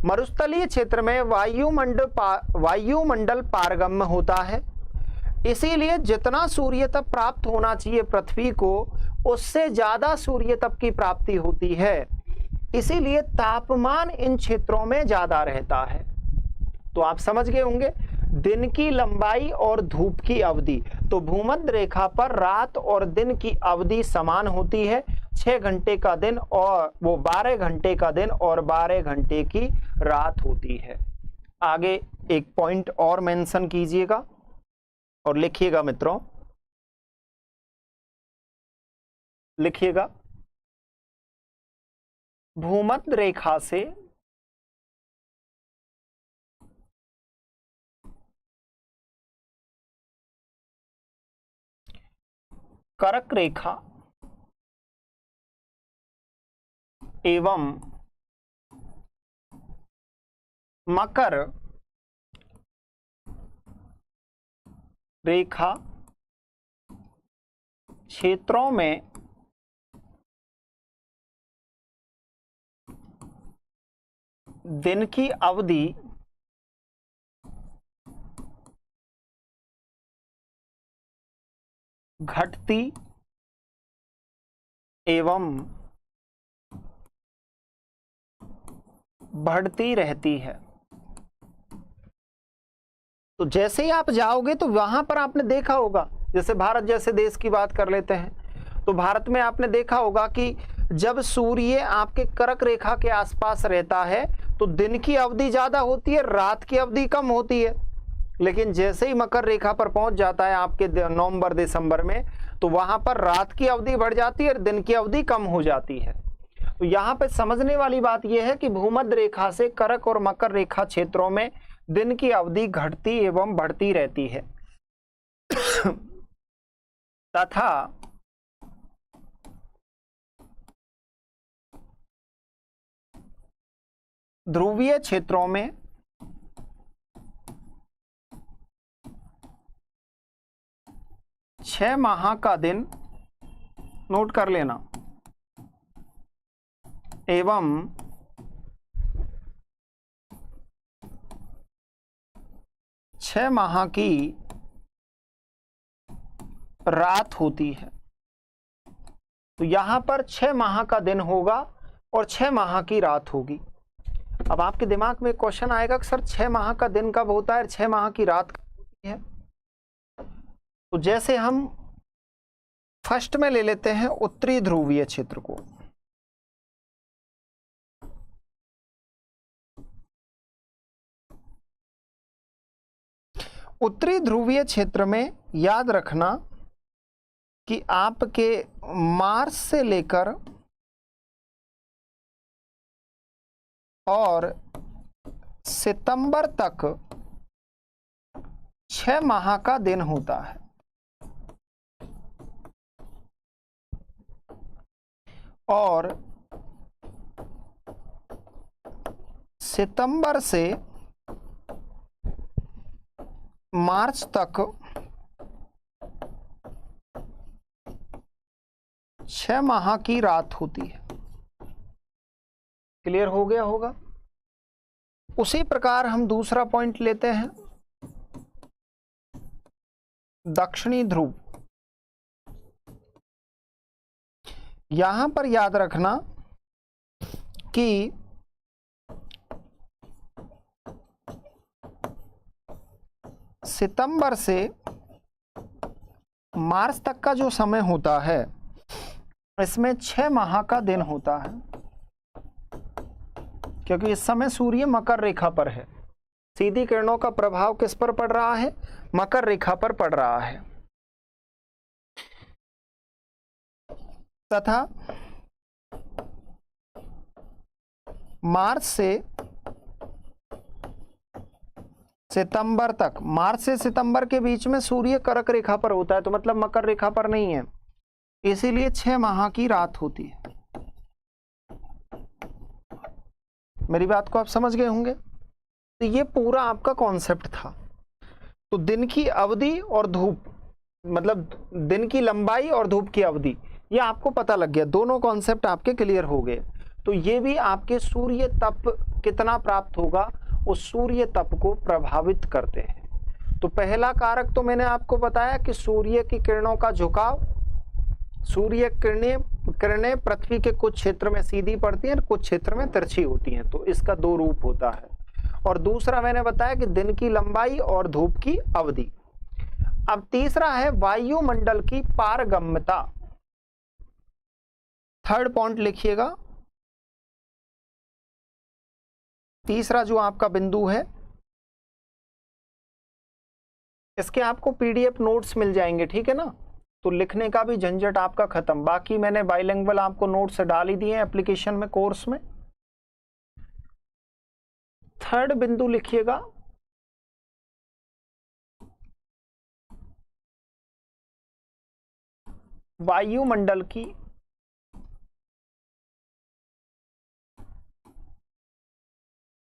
मरुस्थलीय क्षेत्र में वायुमंडल पारगम्य होता है, इसीलिए जितना सूर्य तप प्राप्त होना चाहिए पृथ्वी को, उससे ज्यादा सूर्य तप की प्राप्ति होती है। इसीलिए तापमान इन क्षेत्रों में ज्यादा रहता है। तो आप समझ गए होंगे दिन की लंबाई और धूप की अवधि। तो भूमध्य रेखा पर रात और दिन की अवधि समान होती है, 6 घंटे का दिन और वो 12 घंटे का दिन और 12 घंटे की रात होती है। आगे एक पॉइंट और मेंशन कीजिएगा और लिखिएगा मित्रों, लिखिएगा भूमध्य रेखा से कर्क रेखा एवं मकर रेखा क्षेत्रों में दिन की अवधि घटती एवं बढ़ती रहती है। तो जैसे ही आप जाओगे तो वहां पर आपने देखा होगा, जैसे भारत जैसे देश की बात कर लेते हैं, तो भारत में आपने देखा होगा कि जब सूर्य आपके कर्क रेखा के आसपास रहता है तो दिन की अवधि ज्यादा होती है, रात की अवधि कम होती है। लेकिन जैसे ही मकर रेखा पर पहुंच जाता है आपके नवंबर दिसंबर में, तो वहां पर रात की अवधि बढ़ जाती है और दिन की अवधि कम हो जाती है। तो यहाँ पे समझने वाली बात यह है कि भूमध्य रेखा से कर्क और मकर रेखा क्षेत्रों में दिन की अवधि घटती एवं बढ़ती रहती है तथा ध्रुवीय क्षेत्रों में छह माह का दिन, नोट कर लेना, एवं 6 माह की रात होती है। तो यहां पर 6 माह का दिन होगा और 6 माह की रात होगी। अब आपके दिमाग में क्वेश्चन आएगा कि सर 6 माह का दिन कब होता है और 6 माह की रात कब होती है? तो जैसे हम फर्स्ट में ले लेते हैं उत्तरी ध्रुवीय क्षेत्र को। उत्तरी ध्रुवीय क्षेत्र में याद रखना कि आपके मार्च से लेकर और सितंबर तक 6 माह का दिन होता है। और सितंबर से मार्च तक 6 माह की रात होती है। क्लियर हो गया होगा? उसी प्रकार हम दूसरा पॉइंट लेते हैं, दक्षिणी ध्रुव। यहां पर याद रखना कि सितंबर से मार्च तक का जो समय होता है इसमें 6 माह का दिन होता है, क्योंकि इस समय सूर्य मकर रेखा पर है। सीधी किरणों का प्रभाव किस पर पड़ रहा है? मकर रेखा पर पड़ रहा है। तथा मार्च से सितंबर तक, मार्च से सितंबर के बीच में सूर्य कर्क रेखा पर होता है, तो मतलब मकर रेखा पर नहीं है, इसीलिए 6 माह की रात होती है। मेरी बात को आप समझ गए होंगे। तो ये पूरा आपका कॉन्सेप्ट था। तो दिन की अवधि और धूप, मतलब दिन की लंबाई और धूप की अवधि, ये आपको पता लग गया, दोनों कॉन्सेप्ट आपके क्लियर हो गए। तो ये भी आपके सूर्य तप कितना प्राप्त होगा, उस सूर्य तप को प्रभावित करते हैं। तो पहला कारक तो मैंने आपको बताया कि सूर्य की किरणों का झुकाव, सूर्य किरणें पृथ्वी के कुछ क्षेत्र में सीधी पड़ती हैं, कुछ क्षेत्र में तिरछी होती हैं, तो इसका दो रूप होता है। और दूसरा मैंने बताया कि दिन की लंबाई और धूप की अवधि। अब तीसरा है वायुमंडल की पारगम्यता। थर्ड पॉइंट लिखिएगा, तीसरा जो आपका बिंदु है, इसके आपको पीडीएफ नोट्स मिल जाएंगे, ठीक है ना। तो लिखने का भी झंझट आपका खत्म। बाकी मैंने बाइलिंगुअल आपको नोट्स डाल ही दिए हैं एप्लीकेशन में, कोर्स में। थर्ड बिंदु लिखिएगा, वायुमंडल की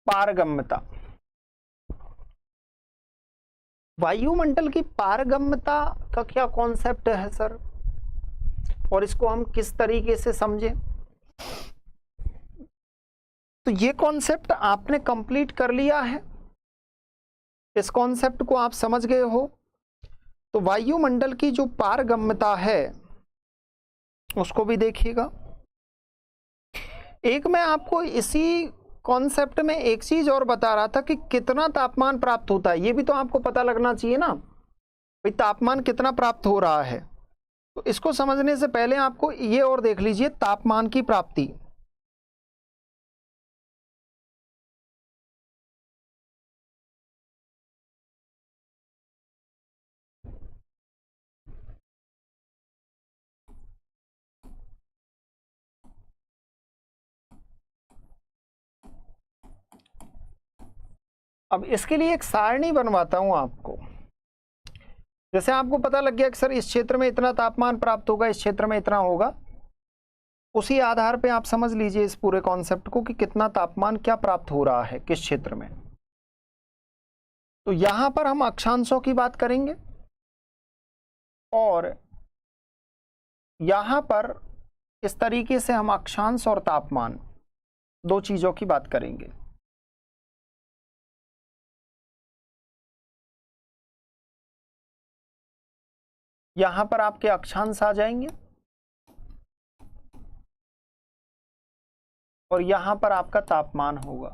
पारगम्यता। वायुमंडल की पारगम्यता का क्या कॉन्सेप्ट है सर, और इसको हम किस तरीके से समझें। तो ये कॉन्सेप्ट आपने कंप्लीट कर लिया है, इस कॉन्सेप्ट को आप समझ गए हो। तो वायुमंडल की जो पारगम्यता है उसको भी देखिएगा। एक मैं आपको इसी कॉन्सेप्ट में एक चीज और बता रहा था कि कितना तापमान प्राप्त होता है, ये भी तो आपको पता लगना चाहिए ना भाई, तापमान कितना प्राप्त हो रहा है। तो इसको समझने से पहले आपको ये और देख लीजिए, तापमान की प्राप्ति। अब इसके लिए एक सारणी बनवाता हूं आपको। जैसे आपको पता लग गया कि सर इस क्षेत्र में इतना तापमान प्राप्त होगा, इस क्षेत्र में इतना होगा, उसी आधार पे आप समझ लीजिए इस पूरे कॉन्सेप्ट को कि कितना तापमान क्या प्राप्त हो रहा है किस क्षेत्र में। तो यहां पर हम अक्षांशों की बात करेंगे और यहां पर इस तरीके से हम अक्षांश और तापमान दो चीजों की बात करेंगे। यहां पर आपके अक्षांश आ जाएंगे और यहां पर आपका तापमान होगा,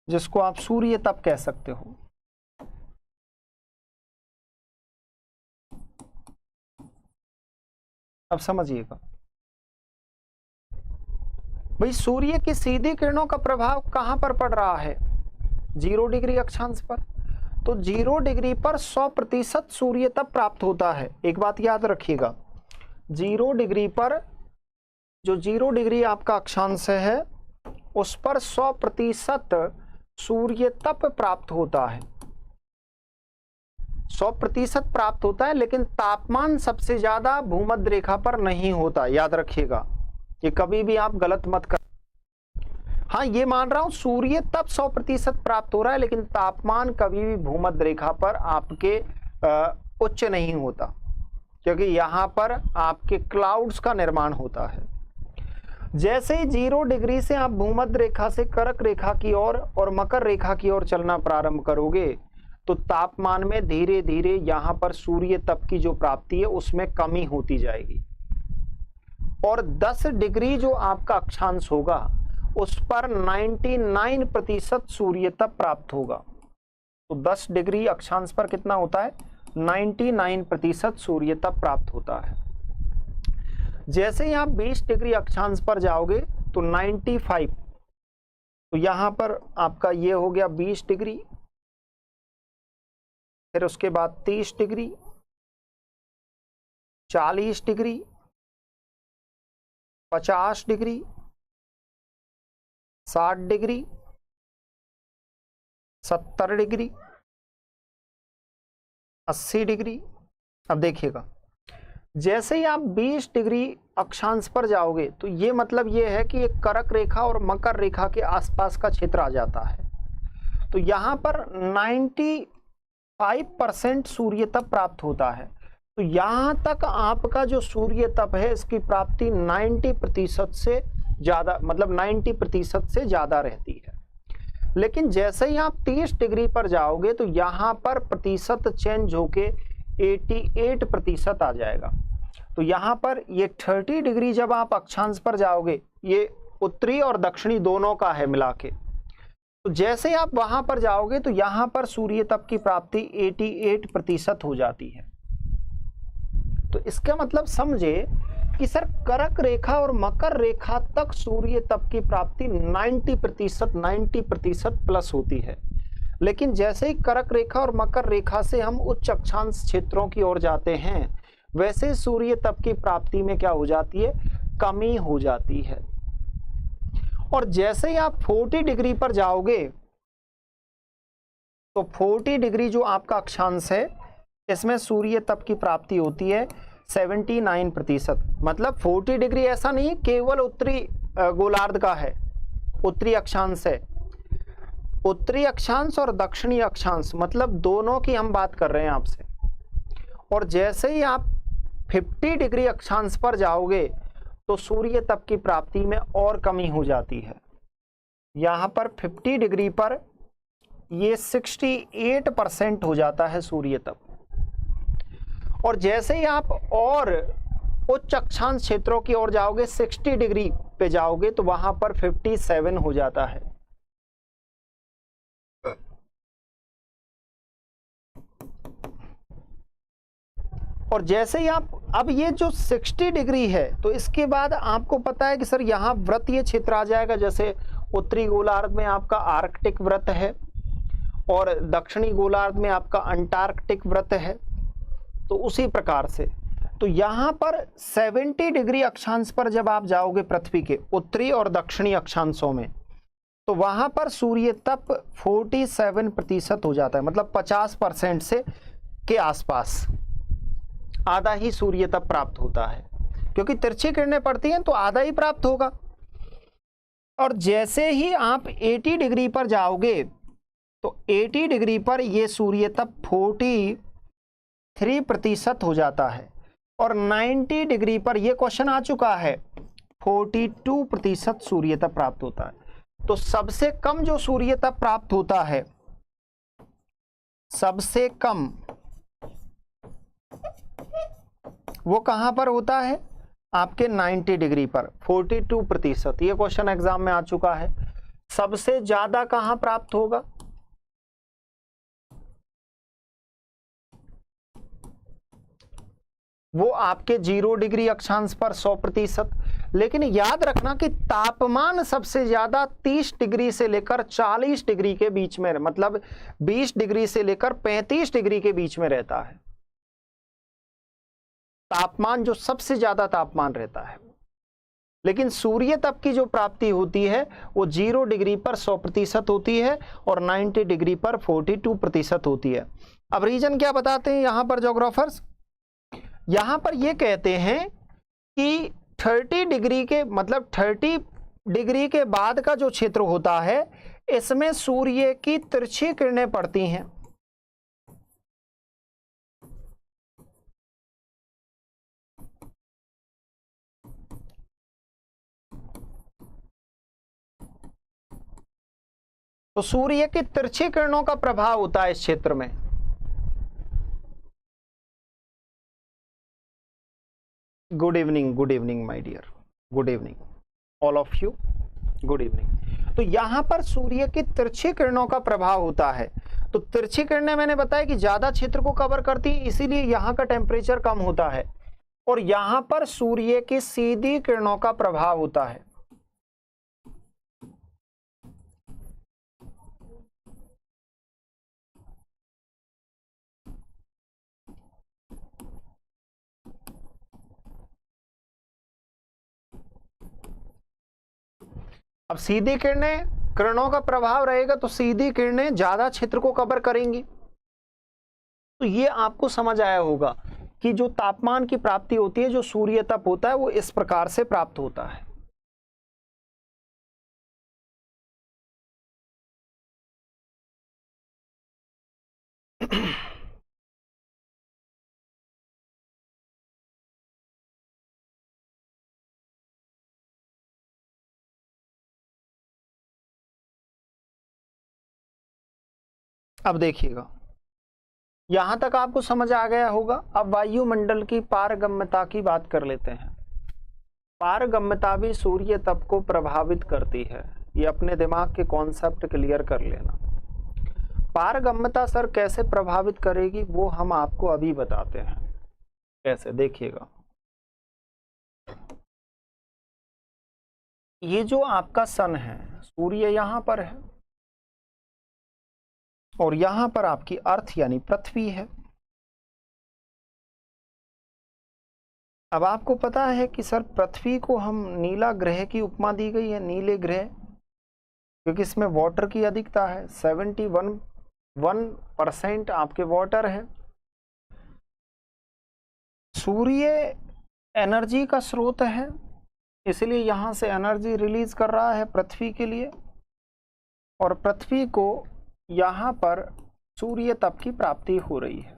जिसको आप सूर्य तप कह सकते हो। अब समझिएगा भाई, सूर्य की सीधी किरणों का प्रभाव कहां पर पड़ रहा है, 0 डिग्री अक्षांश पर। तो 0 डिग्री पर 100% सूर्य तप प्राप्त होता है। एक बात याद रखिएगा, 0 डिग्री पर जो 0 डिग्री आपका अक्षांश है उस पर 100% सूर्य तप प्राप्त होता है, 100% प्राप्त होता है। लेकिन तापमान सबसे ज्यादा भूमध्य रेखा पर नहीं होता, याद रखिएगा, ये कभी भी आप गलत मत कर। हाँ, ये मान रहा हूं सूर्य तप 100% प्राप्त हो रहा है, लेकिन तापमान कभी भी भूमध्य रेखा पर आपके उच्च नहीं होता, क्योंकि यहां पर आपके क्लाउड्स का निर्माण होता है। जैसे ही 0 डिग्री से आप भूमध्य रेखा से कर्क रेखा की ओर और मकर रेखा की ओर चलना प्रारंभ करोगे, तो तापमान में धीरे धीरे यहां पर सूर्य तप की जो प्राप्ति है उसमें कमी होती जाएगी, और 10 डिग्री जो आपका अक्षांश होगा उस पर 99% सूर्य तप प्राप्त होगा। तो 10 डिग्री अक्षांश पर कितना होता है, 99% सूर्य तप प्राप्त होता है। जैसे ही आप 20 डिग्री अक्षांश पर जाओगे तो 95, तो यहां पर आपका ये हो गया 20 डिग्री, फिर उसके बाद 30 degree, 40 degree, 50 degree, 60 degree, 70 degree, 80 degree. अब देखिएगा, जैसे ही आप 20 डिग्री अक्षांश पर जाओगे तो ये मतलब ये है कि एक कर्क रेखा और मकर रेखा के आसपास का क्षेत्र आ जाता है। तो यहाँ पर 95% सूर्य तप प्राप्त होता है। तो यहाँ तक आपका जो सूर्य तप है इसकी प्राप्ति 90% से ज़्यादा, मतलब 90% से ज़्यादा रहती है। लेकिन जैसे ही आप 30 डिग्री पर जाओगे तो यहाँ पर प्रतिशत चेंज होके 88% आ जाएगा। तो यहाँ पर ये 30 डिग्री जब आप अक्षांश पर जाओगे, ये उत्तरी और दक्षिणी दोनों का है मिला के, तो जैसे आप वहां पर जाओगे तो यहाँ पर सूर्य तप की प्राप्ति 88% हो जाती है। तो इसका मतलब समझे कि सर कर्क रेखा और मकर रेखा तक सूर्य तप की प्राप्ति 90% प्लस होती है। लेकिन जैसे ही कर्क रेखा और मकर रेखा से हम उच्च अक्षांश क्षेत्रों की ओर जाते हैं, वैसे सूर्य तप की प्राप्ति में क्या हो जाती है, कमी हो जाती है। और जैसे ही आप 40 डिग्री पर जाओगे तो 40 डिग्री जो आपका अक्षांश है इसमें सूर्य तप की प्राप्ति होती है 79%। मतलब 40 डिग्री ऐसा नहीं केवल उत्तरी गोलार्ध का है, उत्तरी अक्षांश है। उत्तरी अक्षांश और दक्षिणी अक्षांश मतलब दोनों की हम बात कर रहे हैं आपसे। और जैसे ही आप 50 डिग्री अक्षांश पर जाओगे तो सूर्य तप की प्राप्ति में और कमी हो जाती है। यहाँ पर 50 डिग्री पर ये 68% हो जाता है सूर्य तप। और जैसे ही आप और उच्च अक्षांश क्षेत्रों की ओर जाओगे, 60 डिग्री पे जाओगे तो वहां पर 57 हो जाता है। और जैसे ही आप, अब ये जो 60 डिग्री है तो इसके बाद आपको पता है कि सर यहाँ व्रत ये क्षेत्र आ जाएगा। जैसे उत्तरी गोलार्ध में आपका आर्कटिक व्रत है और दक्षिणी गोलार्ध में आपका अंटार्कटिक व्रत है। तो उसी प्रकार से तो यहाँ पर 70 डिग्री अक्षांश पर जब आप जाओगे पृथ्वी के उत्तरी और दक्षिणी अक्षांशों में, तो वहां पर सूर्य तप 47% हो जाता है। मतलब 50% से के आसपास आधा ही सूर्य तप प्राप्त होता है, क्योंकि तिरछी किरणें पड़ती हैं तो आधा ही प्राप्त होगा। और जैसे ही आप 80 डिग्री पर जाओगे तो 80 डिग्री पर यह सूर्य तप 43% हो जाता है। और 90 डिग्री पर यह क्वेश्चन आ चुका है, 42% सूर्य तप प्राप्त होता है। तो सबसे कम जो सूर्य तप प्राप्त होता है, सबसे कम वो कहां पर होता है, आपके 90 डिग्री पर 42%। ये क्वेश्चन एग्जाम में आ चुका है। सबसे ज्यादा कहां प्राप्त होगा, वो आपके 0 डिग्री अक्षांश पर 100%। लेकिन याद रखना कि तापमान सबसे ज्यादा 30 डिग्री से लेकर 40 डिग्री के बीच में, मतलब 20 डिग्री से लेकर 35 डिग्री के बीच में रहता है। तापमान जो सबसे ज्यादा तापमान रहता है। लेकिन सूर्य तप की जो प्राप्ति होती है वो 0 डिग्री पर 100% होती है और 90 डिग्री पर 42% होती है। अब रीजन क्या बताते हैं यहां पर ज्योग्राफर्स, यहां पर ये कहते हैं कि 30 डिग्री के, मतलब 30 डिग्री के बाद का जो क्षेत्र होता है इसमें सूर्य की तिरछी किरणें पड़ती हैं। तो सूर्य की तिरछी किरणों का प्रभाव होता है इस क्षेत्र में। Good evening my dear, good evening all of you, good evening. तो यहां पर सूर्य की तिरछी किरणों का प्रभाव होता है। तो तिरछी किरणें मैंने बताया कि ज्यादा क्षेत्र को कवर करती है, इसीलिए यहां का टेम्परेचर कम होता है। और यहां पर सूर्य की सीधी किरणों का प्रभाव होता है। अब सीधी किरणें किरणों का प्रभाव रहेगा तो सीधी किरणें ज्यादा क्षेत्र को कवर करेंगी। तो ये आपको समझ आया होगा कि जो तापमान की प्राप्ति होती है, जो सूर्य तप होता है, वो इस प्रकार से प्राप्त होता है। अब देखिएगा, यहां तक आपको समझ आ गया होगा। अब वायुमंडल की पारगम्यता की बात कर लेते हैं। पारगम्यता भी सूर्य तप को प्रभावित करती है। ये अपने दिमाग के कॉन्सेप्ट क्लियर कर लेना। पारगम्यता सर कैसे प्रभावित करेगी वो हम आपको अभी बताते हैं। कैसे, देखिएगा। ये जो आपका सन है, सूर्य यहां पर है और यहां पर आपकी अर्थ यानी पृथ्वी है। अब आपको पता है कि सर पृथ्वी को हम नीला ग्रह की उपमा दी गई है, नीले ग्रह, क्योंकि इसमें वाटर की अधिकता है। 71% आपके वाटर है। सूर्य एनर्जी का स्रोत है, इसलिए यहां से एनर्जी रिलीज कर रहा है पृथ्वी के लिए, और पृथ्वी को यहां पर सूर्य तप की प्राप्ति हो रही है।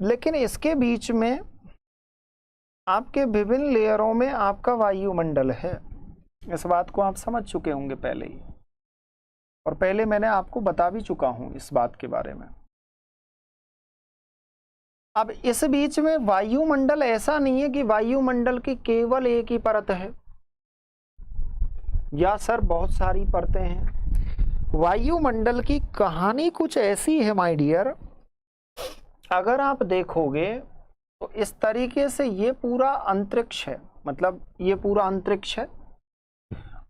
लेकिन इसके बीच में आपके विभिन्न लेयरों में आपका वायुमंडल है। इस बात को आप समझ चुके होंगे पहले ही, और पहले मैंने आपको बता भी चुका हूं इस बात के बारे में। अब इस बीच में वायुमंडल ऐसा नहीं है कि वायुमंडल की केवल एक ही परत है, या सर बहुत सारी परतें हैं। वायुमंडल की कहानी कुछ ऐसी है माय डियर, अगर आप देखोगे तो इस तरीके से ये पूरा अंतरिक्ष है, मतलब ये पूरा अंतरिक्ष है।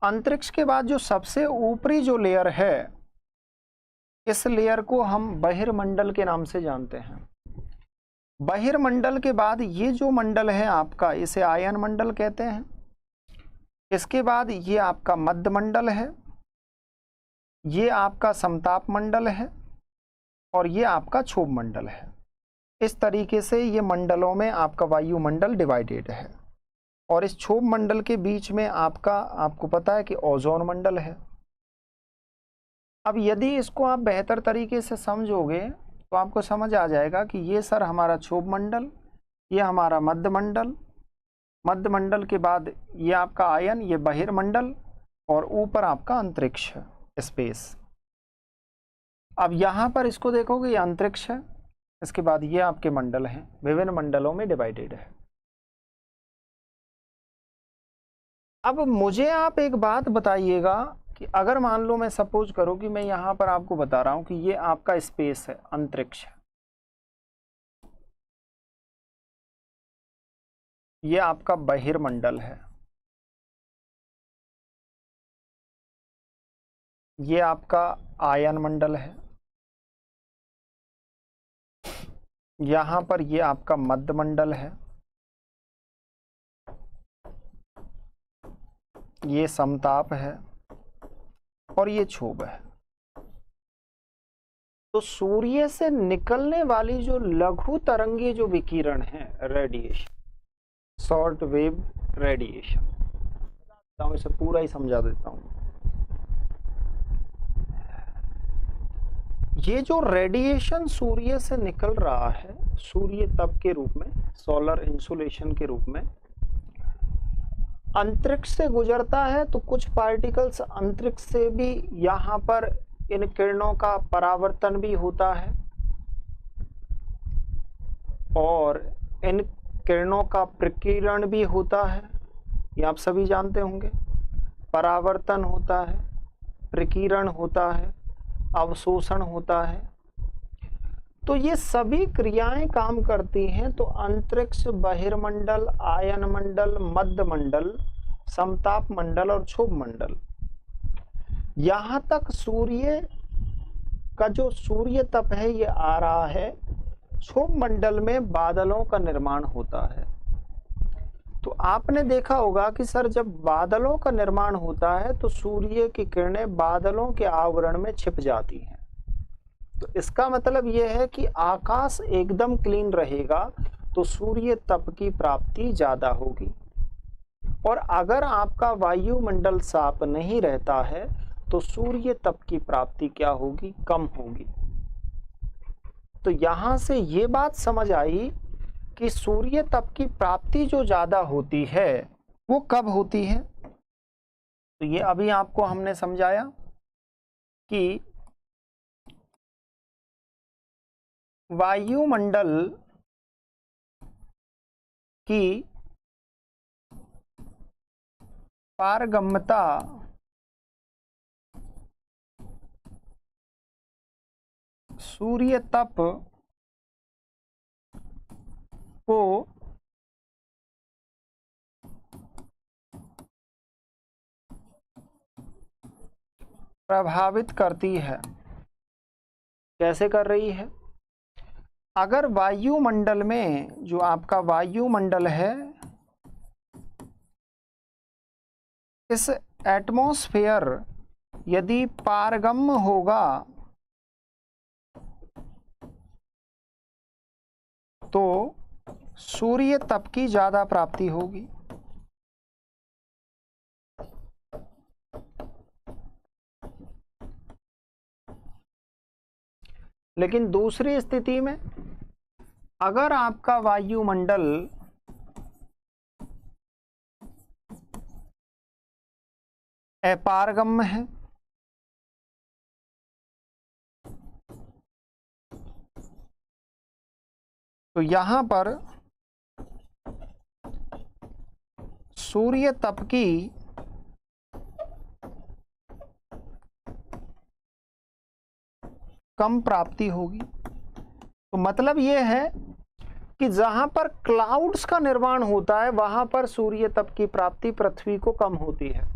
अंतरिक्ष के बाद जो सबसे ऊपरी जो लेयर है, इस लेयर को हम बहिर्मंडल के नाम से जानते हैं। बहिर्मंडल के बाद ये जो मंडल है आपका, इसे आयन मंडल कहते हैं। इसके बाद ये आपका मध्य मंडल है, ये आपका समताप मंडल है, और ये आपका क्षोभ मंडल है। इस तरीके से ये मंडलों में आपका वायुमंडल डिवाइडेड है। और इस क्षोभ मंडल के बीच में आपको पता है कि ओजोन मंडल है। अब यदि इसको आप बेहतर तरीके से समझोगे तो आपको समझ आ जाएगा कि ये सर हमारा क्षोभ मंडल, ये हमारा मध्य मंडल, मध्य मंडल के बाद ये आपका आयन, ये बहिर्मंडल, और ऊपर आपका अंतरिक्ष है, स्पेस। अब यहां पर इसको देखोगे, ये अंतरिक्ष है, इसके बाद ये आपके मंडल हैं, विभिन्न मंडलों में डिवाइडेड है। अब मुझे आप एक बात बताइएगा कि अगर मान लो मैं सपोज करूं कि मैं यहां पर आपको बता रहा हूं कि ये आपका स्पेस है, अंतरिक्ष है, ये आपका बहिर्मंडल है, ये आपका आयन मंडल है, यहां पर ये आपका मध्य मंडल है, ये समताप है, और ये क्षोभ है। तो सूर्य से निकलने वाली जो लघु तरंगे जो विकिरण है, रेडिएशन, शॉर्ट वेव रेडिएशन, इसे पूरा ही समझा देता हूं। ये जो रेडिएशन सूर्य से निकल रहा है, सूर्य तप के रूप में, सोलर इंसुलेशन के रूप में अंतरिक्ष से गुजरता है, तो कुछ पार्टिकल्स अंतरिक्ष से भी यहां पर इन किरणों का परावर्तन भी होता है, और इन किरणों का प्रकीर्णन भी होता है। ये आप सभी जानते होंगे, परावर्तन होता है, प्रकीर्णन होता है, अवशोषण होता है। तो ये सभी क्रियाएं काम करती हैं। तो अंतरिक्ष, बहिर्मंडल, आयन मंडल, मध्य मंडल, समताप मंडल और क्षोभ मंडल, यहां तक सूर्य का जो सूर्य तप है ये आ रहा है। क्षोभ मंडल में बादलों का निर्माण होता है। तो आपने देखा होगा कि सर जब बादलों का निर्माण होता है तो सूर्य की किरणें बादलों के आवरण में छिप जाती हैं। तो इसका मतलब यह है कि आकाश एकदम क्लीन रहेगा तो सूर्य तप की प्राप्ति ज्यादा होगी, और अगर आपका वायुमंडल साफ नहीं रहता है तो सूर्य तप की प्राप्ति क्या होगी, कम होगी। तो यहां से ये बात समझ आई कि सूर्य तप की प्राप्ति जो ज्यादा होती है वो कब होती है। तो ये अभी आपको हमने समझाया कि वायुमंडल की पारगम्यता सूर्य तप को प्रभावित करती है। कैसे कर रही है? अगर वायुमंडल में जो आपका वायुमंडल है, इस एटमॉस्फेयर यदि पारगम्य होगा तो सूर्य तप की ज्यादा प्राप्ति होगी। लेकिन दूसरी स्थिति में अगर आपका वायुमंडल अपारगम्य है, तो यहां पर सूर्य तप की कम प्राप्ति होगी। तो मतलब यह है कि जहां पर क्लाउड्स का निर्माण होता है वहां पर सूर्य तप की प्राप्ति पृथ्वी को कम होती है।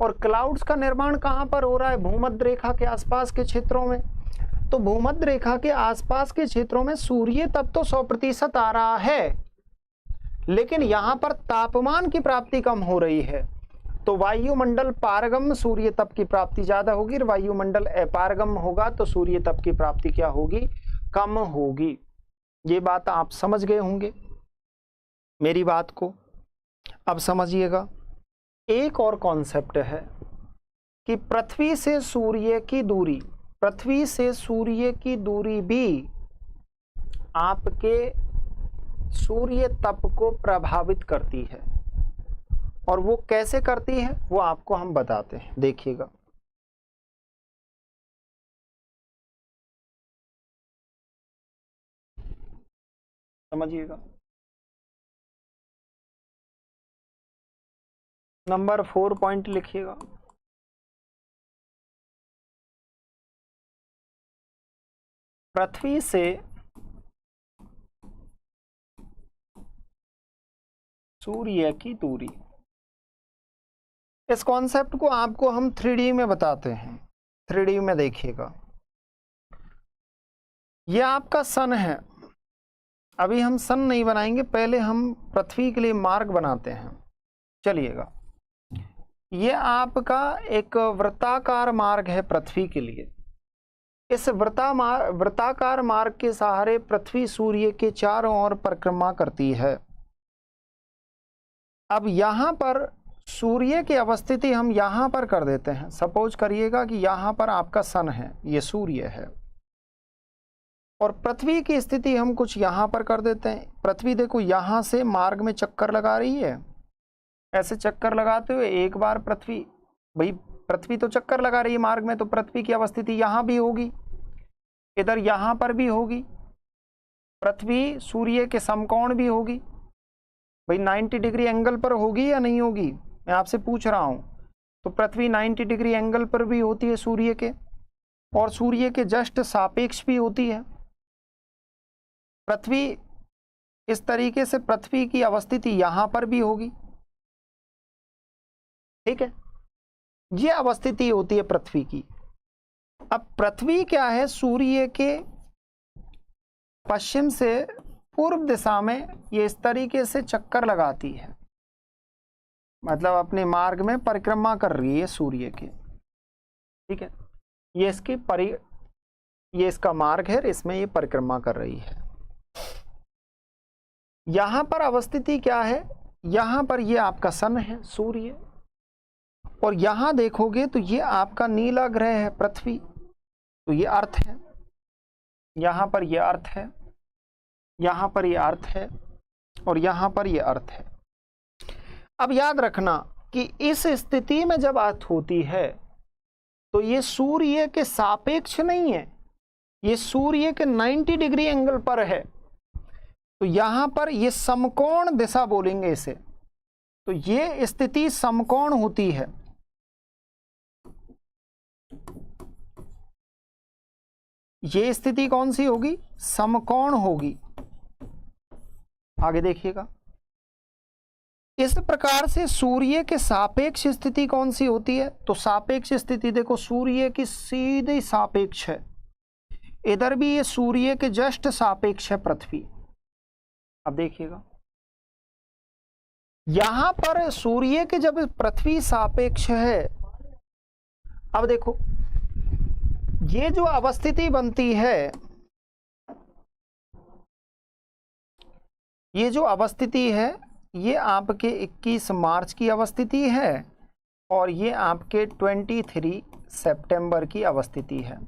और क्लाउड्स का निर्माण कहां पर हो रहा है? भूमध्य रेखा के आसपास के क्षेत्रों में। तो भूमध्य रेखा के आसपास के क्षेत्रों में सूर्य तप तो 100% आ रहा है, लेकिन यहां पर तापमान की प्राप्ति कम हो रही है। तो वायुमंडल पारगम्य सूर्य तप की प्राप्ति ज्यादा होगी, और वायुमंडल अपारगम्य होगा तो सूर्य तप की प्राप्ति क्या होगी? कम होगी। ये बात आप समझ गए होंगे मेरी बात को। अब समझिएगा, एक और कॉन्सेप्ट है कि पृथ्वी से सूर्य की दूरी, पृथ्वी से सूर्य की दूरी भी आपके सूर्य तप को प्रभावित करती है। और वो कैसे करती है वो आपको हम बताते हैं, देखिएगा। समझिएगा। नंबर 4 पॉइंट लिखिएगा। पृथ्वी से सूर्य की दूरी। इस कॉन्सेप्ट को आपको हम 3D में बताते हैं। 3D में देखिएगा, यह आपका सन है। अभी हम सन नहीं बनाएंगे, पहले हम पृथ्वी के लिए मार्ग बनाते हैं। चलिएगा, यह आपका एक वृत्ताकार मार्ग है पृथ्वी के लिए। इस वृत्ताकार मार्ग के सहारे पृथ्वी सूर्य के चारों ओर परिक्रमा करती है। अब यहां पर सूर्य की अवस्थिति हम यहां पर कर देते हैं। सपोज करिएगा कि यहां पर आपका सन है, ये सूर्य है, और पृथ्वी की स्थिति हम कुछ यहां पर कर देते हैं। पृथ्वी देखो यहां से मार्ग में चक्कर लगा रही है, ऐसे चक्कर लगाते हुए एक बार पृथ्वी, भाई पृथ्वी तो चक्कर लगा रही है मार्ग में, तो पृथ्वी की अवस्थिति यहां भी होगी, इधर यहां पर भी होगी। पृथ्वी सूर्य के समकोण भी होगी, भाई 90 डिग्री एंगल पर होगी या नहीं होगी, मैं आपसे पूछ रहा हूं। तो पृथ्वी 90 डिग्री एंगल पर भी होती है सूर्य के, और सूर्य के जस्ट सापेक्ष भी होती है। पृथ्वी इस तरीके से पृथ्वी की अवस्थिति यहां पर भी होगी, ठीक है। ये अवस्थिति होती है पृथ्वी की। अब पृथ्वी क्या है, सूर्य के पश्चिम से पूर्व दिशा में ये इस तरीके से चक्कर लगाती है। मतलब अपने मार्ग में परिक्रमा कर रही है सूर्य के, ठीक है। ये इसका मार्ग है, इसमें ये परिक्रमा कर रही है। यहां पर अवस्थिति क्या है, यहां पर ये आपका सन है सूर्य, और यहां देखोगे तो ये आपका नीला ग्रह है पृथ्वी, तो ये अर्थ है। यहां पर ये अर्थ है, यहां पर ये अर्थ है, और यहां पर ये अर्थ है। अब याद रखना कि इस स्थिति में जब अर्थ होती है तो ये सूर्य के सापेक्ष नहीं है, ये सूर्य के 90 डिग्री एंगल पर है। तो यहां पर ये समकोण दिशा बोलेंगे इसे, तो ये स्थिति समकोण होती है। ये स्थिति कौन सी होगी, समकोण होगी। आगे देखिएगा, इस प्रकार से सूर्य के सापेक्ष स्थिति कौन सी होती है, तो सापेक्ष स्थिति देखो सूर्य की सीधी सापेक्ष है, इधर भी ये सूर्य के जस्ट सापेक्ष है पृथ्वी। अब देखिएगा, यहां पर सूर्य के जब पृथ्वी सापेक्ष है, अब देखो ये जो अवस्थिति बनती है, ये जो अवस्थिति है ये आपके 21 मार्च की अवस्थिति है, और ये आपके 23 सितंबर की अवस्थिति है।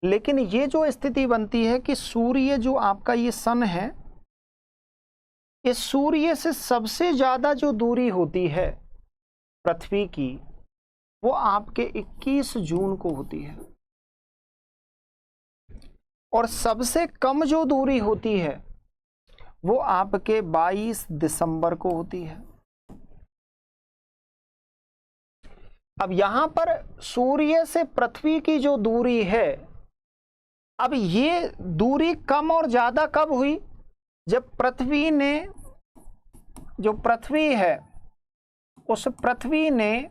लेकिन ये जो स्थिति बनती है कि सूर्य जो आपका ये सन है, इस सूर्य से सबसे ज्यादा जो दूरी होती है पृथ्वी की, वो आपके 21 जून को होती है, और सबसे कम जो दूरी होती है वो आपके 22 दिसंबर को होती है। अब यहां पर सूर्य से पृथ्वी की जो दूरी है, अब ये दूरी कम और ज्यादा कब हुई, जब पृथ्वी ने, जो पृथ्वी है उस पृथ्वी ने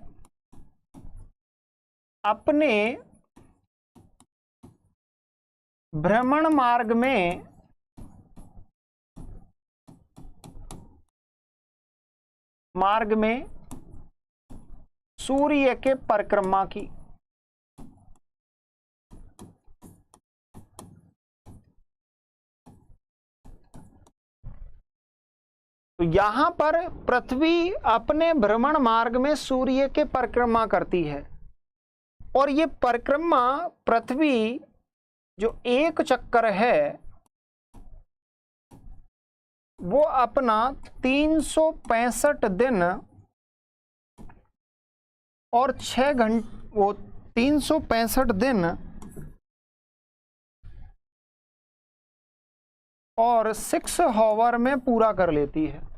अपने भ्रमण मार्ग में सूर्य के परिक्रमा की। तो यहां पर पृथ्वी अपने भ्रमण मार्ग में सूर्य के परिक्रमा करती है, और ये परिक्रमा पृथ्वी जो एक चक्कर है वो अपना 365 दिन और 6 घंटे, वो 365 दिन और 6 आवर में पूरा कर लेती है।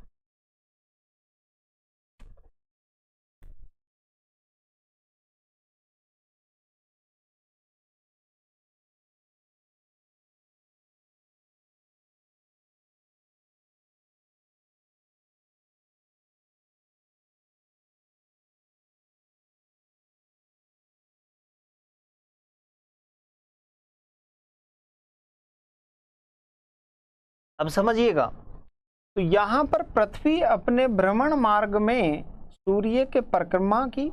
अब समझिएगा, तो यहां पर पृथ्वी अपने भ्रमण मार्ग में सूर्य के परिक्रमा की,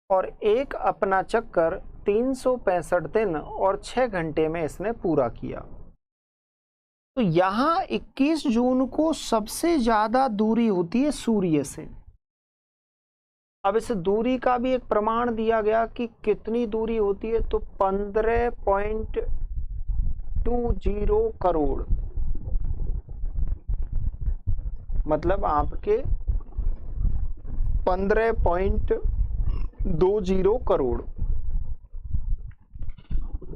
और एक अपना चक्कर 365 दिन और 6 घंटे में इसने पूरा किया। तो यहां 21 जून को सबसे ज्यादा दूरी होती है सूर्य से। अब इस दूरी का भी एक प्रमाण दिया गया कि कितनी दूरी होती है, तो 15.20 करोड़, मतलब आपके 15.20 करोड़।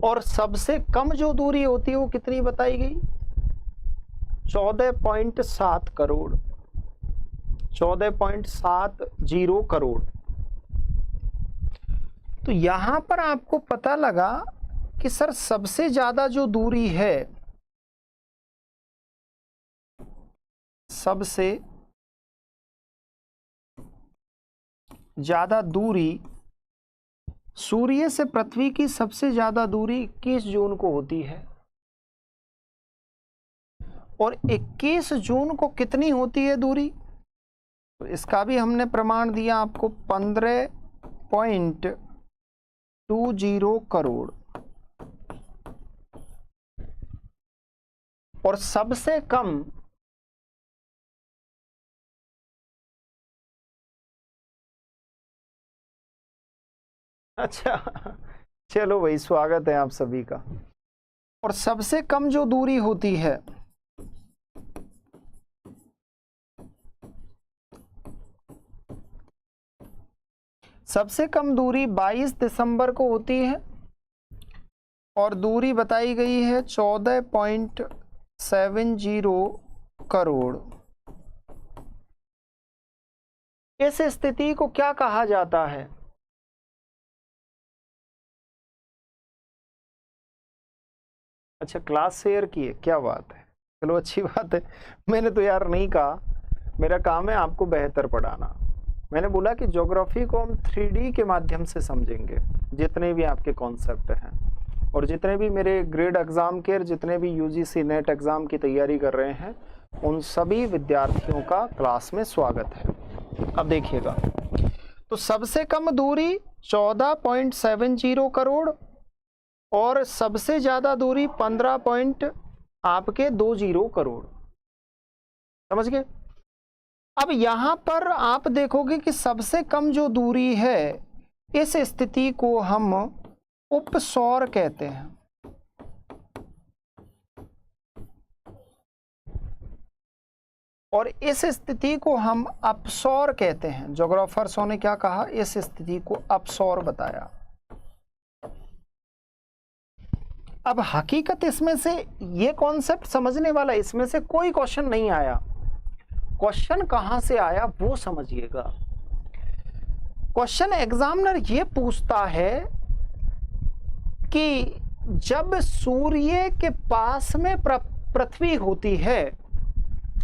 और सबसे कम जो दूरी होती है वो कितनी बताई गई, 14.7 करोड़, 14.70 करोड़। तो यहां पर आपको पता लगा कि सर सबसे ज्यादा जो दूरी है, सबसे ज्यादा दूरी सूर्य से पृथ्वी की सबसे ज्यादा दूरी 21 जून को होती है, और 21 जून को कितनी होती है दूरी, तो इसका भी हमने प्रमाण दिया आपको 15.20 करोड़। और सबसे कम अच्छा चलो भाई, स्वागत है आप सभी का। और सबसे कम जो दूरी होती है सबसे कम दूरी 22 दिसंबर को होती है और दूरी बताई गई है 14.70 करोड़। इस स्थिति को क्या कहा जाता है? अच्छा, क्लास शेयर की है, क्या बात है, चलो अच्छी बात है। मैंने तो यार नहीं कहा, मेरा काम है आपको बेहतर पढ़ाना। मैंने बोला कि ज्योग्राफी को हम 3D के माध्यम से समझेंगे, जितने भी आपके कॉन्सेप्ट हैं। और जितने भी मेरे ग्रेड एग्जाम के, जितने भी UGC नेट एग्जाम की तैयारी कर रहे हैं, उन सभी विद्यार्थियों का क्लास में स्वागत है। अब देखिएगा, तो सबसे कम दूरी 14.70 करोड़ और सबसे ज्यादा दूरी 15.20 करोड़। समझ गए? अब यहां पर आप देखोगे कि सबसे कम जो दूरी है, इस स्थिति को हम उपसौर कहते हैं। और इस स्थिति को हम अपसौर कहते हैं। ज्योग्राफर्सों ने क्या कहा? इस स्थिति को अपसौर बताया। अब हकीकत इसमें से ये कॉन्सेप्ट समझने वाला, इसमें से कोई क्वेश्चन नहीं आया। क्वेश्चन कहां से आया वो समझिएगा। क्वेश्चन एग्जामिनर ये पूछता है कि जब सूर्य के पास में पृथ्वी होती है,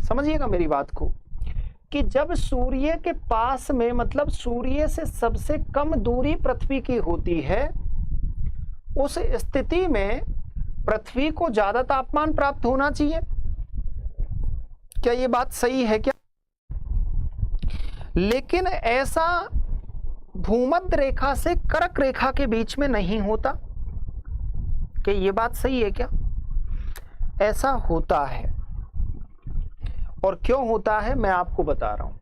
समझिएगा मेरी बात को, कि जब सूर्य के पास में, मतलब सूर्य से सबसे कम दूरी पृथ्वी की होती है, उस स्थिति में पृथ्वी को ज्यादा तापमान प्राप्त होना चाहिए। क्या ये बात सही है क्या? लेकिन ऐसा भूमध्य रेखा से कर्क रेखा के बीच में नहीं होता। क्या ये बात सही है क्या? ऐसा होता है। और क्यों होता है मैं आपको बता रहा हूं।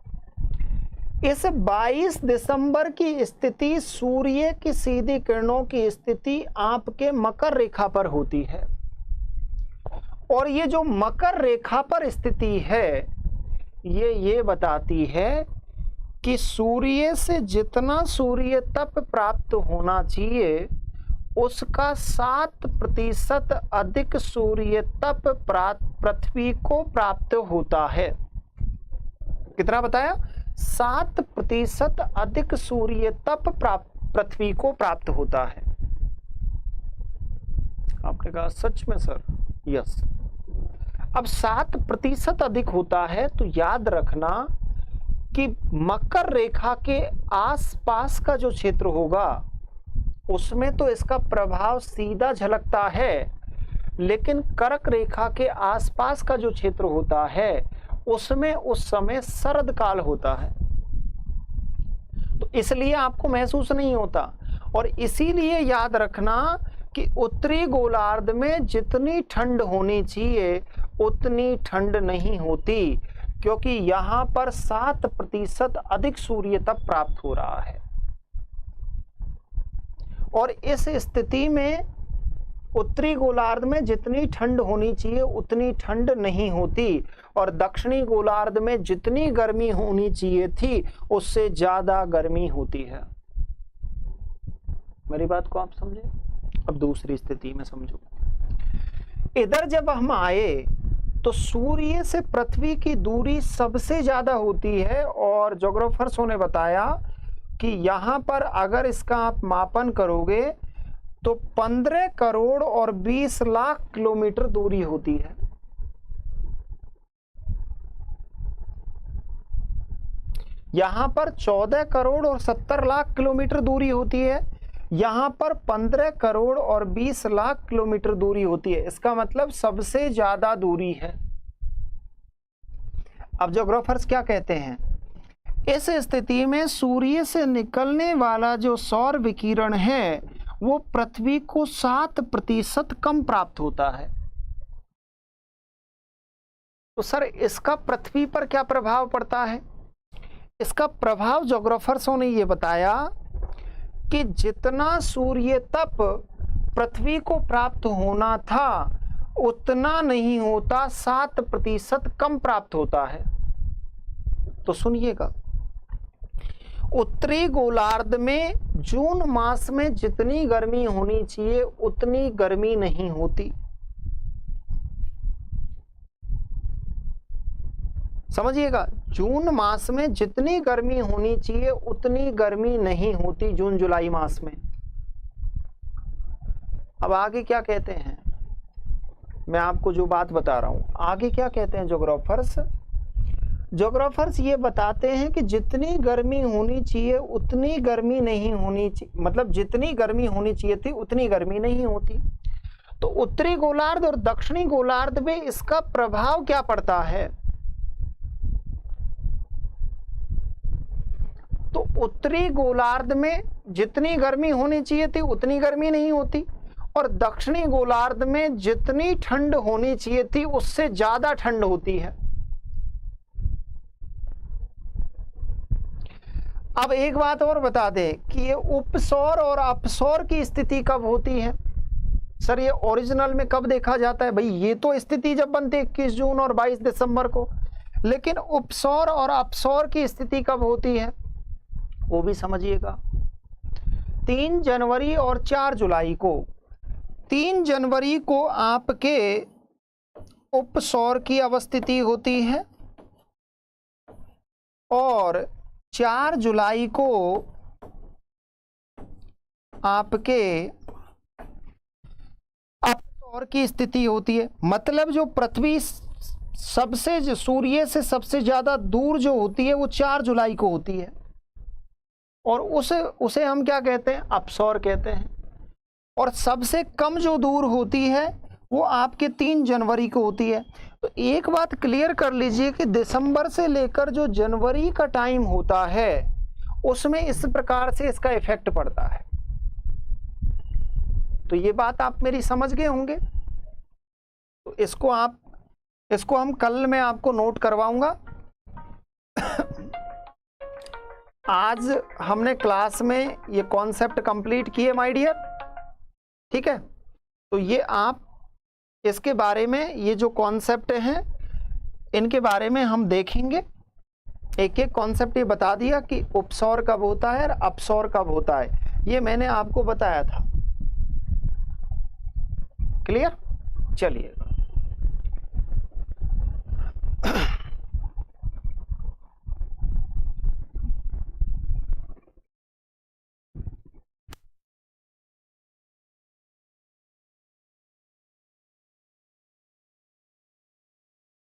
इस 22 दिसंबर की स्थिति, सूर्य की सीधी किरणों की स्थिति आपके मकर रेखा पर होती है। और ये जो मकर रेखा पर स्थिति है, ये बताती है कि सूर्य से जितना सूर्य तप प्राप्त होना चाहिए, उसका 7% अधिक सूर्य तप पृथ्वी को प्राप्त होता है। कितना बताया? 7% अधिक सूर्य तप पृथ्वी को प्राप्त होता है। आपने कहा सच में सर? यस। अब 7% अधिक होता है, तो याद रखना कि मकर रेखा के आसपास का जो क्षेत्र होगा, उसमें तो इसका प्रभाव सीधा झलकता है, लेकिन कर्क रेखा के आसपास का जो क्षेत्र होता है, उसमें उस समय शरद काल होता है, तो इसलिए आपको महसूस नहीं होता। और इसीलिए याद रखना कि उत्तरी गोलार्ध में जितनी ठंड होनी चाहिए उतनी ठंड नहीं होती, क्योंकि यहां पर 7% अधिक सूर्य तप प्राप्त हो रहा है। और इस स्थिति में उत्तरी गोलार्ध में जितनी ठंड होनी चाहिए उतनी ठंड नहीं होती, और दक्षिणी गोलार्ध में जितनी गर्मी होनी चाहिए थी उससे ज्यादा गर्मी होती है। मेरी बात को आप समझे? अब दूसरी स्थिति में समझो। इधर जब हम आए तो सूर्य से पृथ्वी की दूरी सबसे ज्यादा होती है, और ज्योग्राफर्सों ने बताया कि यहां पर अगर इसका आप मापन करोगे तो 15 करोड़ और 20 लाख किलोमीटर दूरी होती है। यहां पर 14 करोड़ और 70 लाख किलोमीटर दूरी होती है, यहां पर 15 करोड़ और 20 लाख किलोमीटर दूरी होती है। इसका मतलब सबसे ज्यादा दूरी है। अब ज्योग्राफर्स क्या कहते हैं? इस स्थिति में सूर्य से निकलने वाला जो सौर विकिरण है वो पृथ्वी को 7% कम प्राप्त होता है। तो सर इसका पृथ्वी पर क्या प्रभाव पड़ता है? इसका प्रभाव ज्योग्राफर्सों ने ये बताया कि जितना सूर्य तप पृथ्वी को प्राप्त होना था उतना नहीं होता, 7% कम प्राप्त होता है। तो सुनिएगा, उत्तरी गोलार्ध में जून मास में जितनी गर्मी होनी चाहिए उतनी गर्मी नहीं होती। समझिएगा, जून मास में जितनी गर्मी होनी चाहिए उतनी गर्मी नहीं होती जून जुलाई मास में। अब आगे क्या कहते हैं, मैं आपको जो बात बता रहा हूं, आगे क्या कहते हैं ज्योग्राफर्स? ज्योग्राफर्स ये बताते हैं कि जितनी गर्मी होनी चाहिए उतनी गर्मी नहीं होनी चाहिए, मतलब जितनी गर्मी होनी चाहिए थी उतनी गर्मी नहीं होती। तो उत्तरी गोलार्ध और दक्षिणी गोलार्ध में इसका प्रभाव क्या पड़ता है? तो उत्तरी गोलार्ध में जितनी गर्मी होनी चाहिए थी उतनी गर्मी नहीं होती, और दक्षिणी गोलार्ध में जितनी ठंड होनी चाहिए थी उससे ज्यादा ठंड होती है। अब एक बात और बता दें कि ये उपसौर और अपसौर की स्थिति कब होती है? सर ये ओरिजिनल में कब देखा जाता है? भाई ये तो स्थिति जब बनती है 21 जून और 22 दिसंबर को, लेकिन उपसौर और अपसौर की स्थिति कब होती है वो भी समझिएगा। 3 जनवरी और 4 जुलाई को, 3 जनवरी को आपके उपसौर की अवस्थिति होती है और 4 जुलाई को आपके अपसौर की स्थिति होती है। मतलब जो पृथ्वी सबसे, जो सूर्य से सबसे ज्यादा दूर जो होती है वो 4 जुलाई को होती है, और उसे हम क्या कहते हैं? अपसौर कहते हैं। और सबसे कम जो दूर होती है वो आपके 3 जनवरी को होती है। तो एक बात क्लियर कर लीजिए कि दिसंबर से लेकर जो जनवरी का टाइम होता है उसमें इस प्रकार से इसका इफेक्ट पड़ता है। तो ये बात आप मेरी समझ गए होंगे। तो इसको हम कल मैं आपको नोट करवाऊंगा। आज हमने क्लास में ये कॉन्सेप्ट कंप्लीट किए माय डियर, ठीक है। तो ये आप इसके बारे में, ये जो कॉन्सेप्ट हैं इनके बारे में हम देखेंगे। एक एक कॉन्सेप्ट ये बता दिया कि उपसौर कब होता है और अपसौर कब होता है, ये मैंने आपको बताया था। क्लियर? चलिए।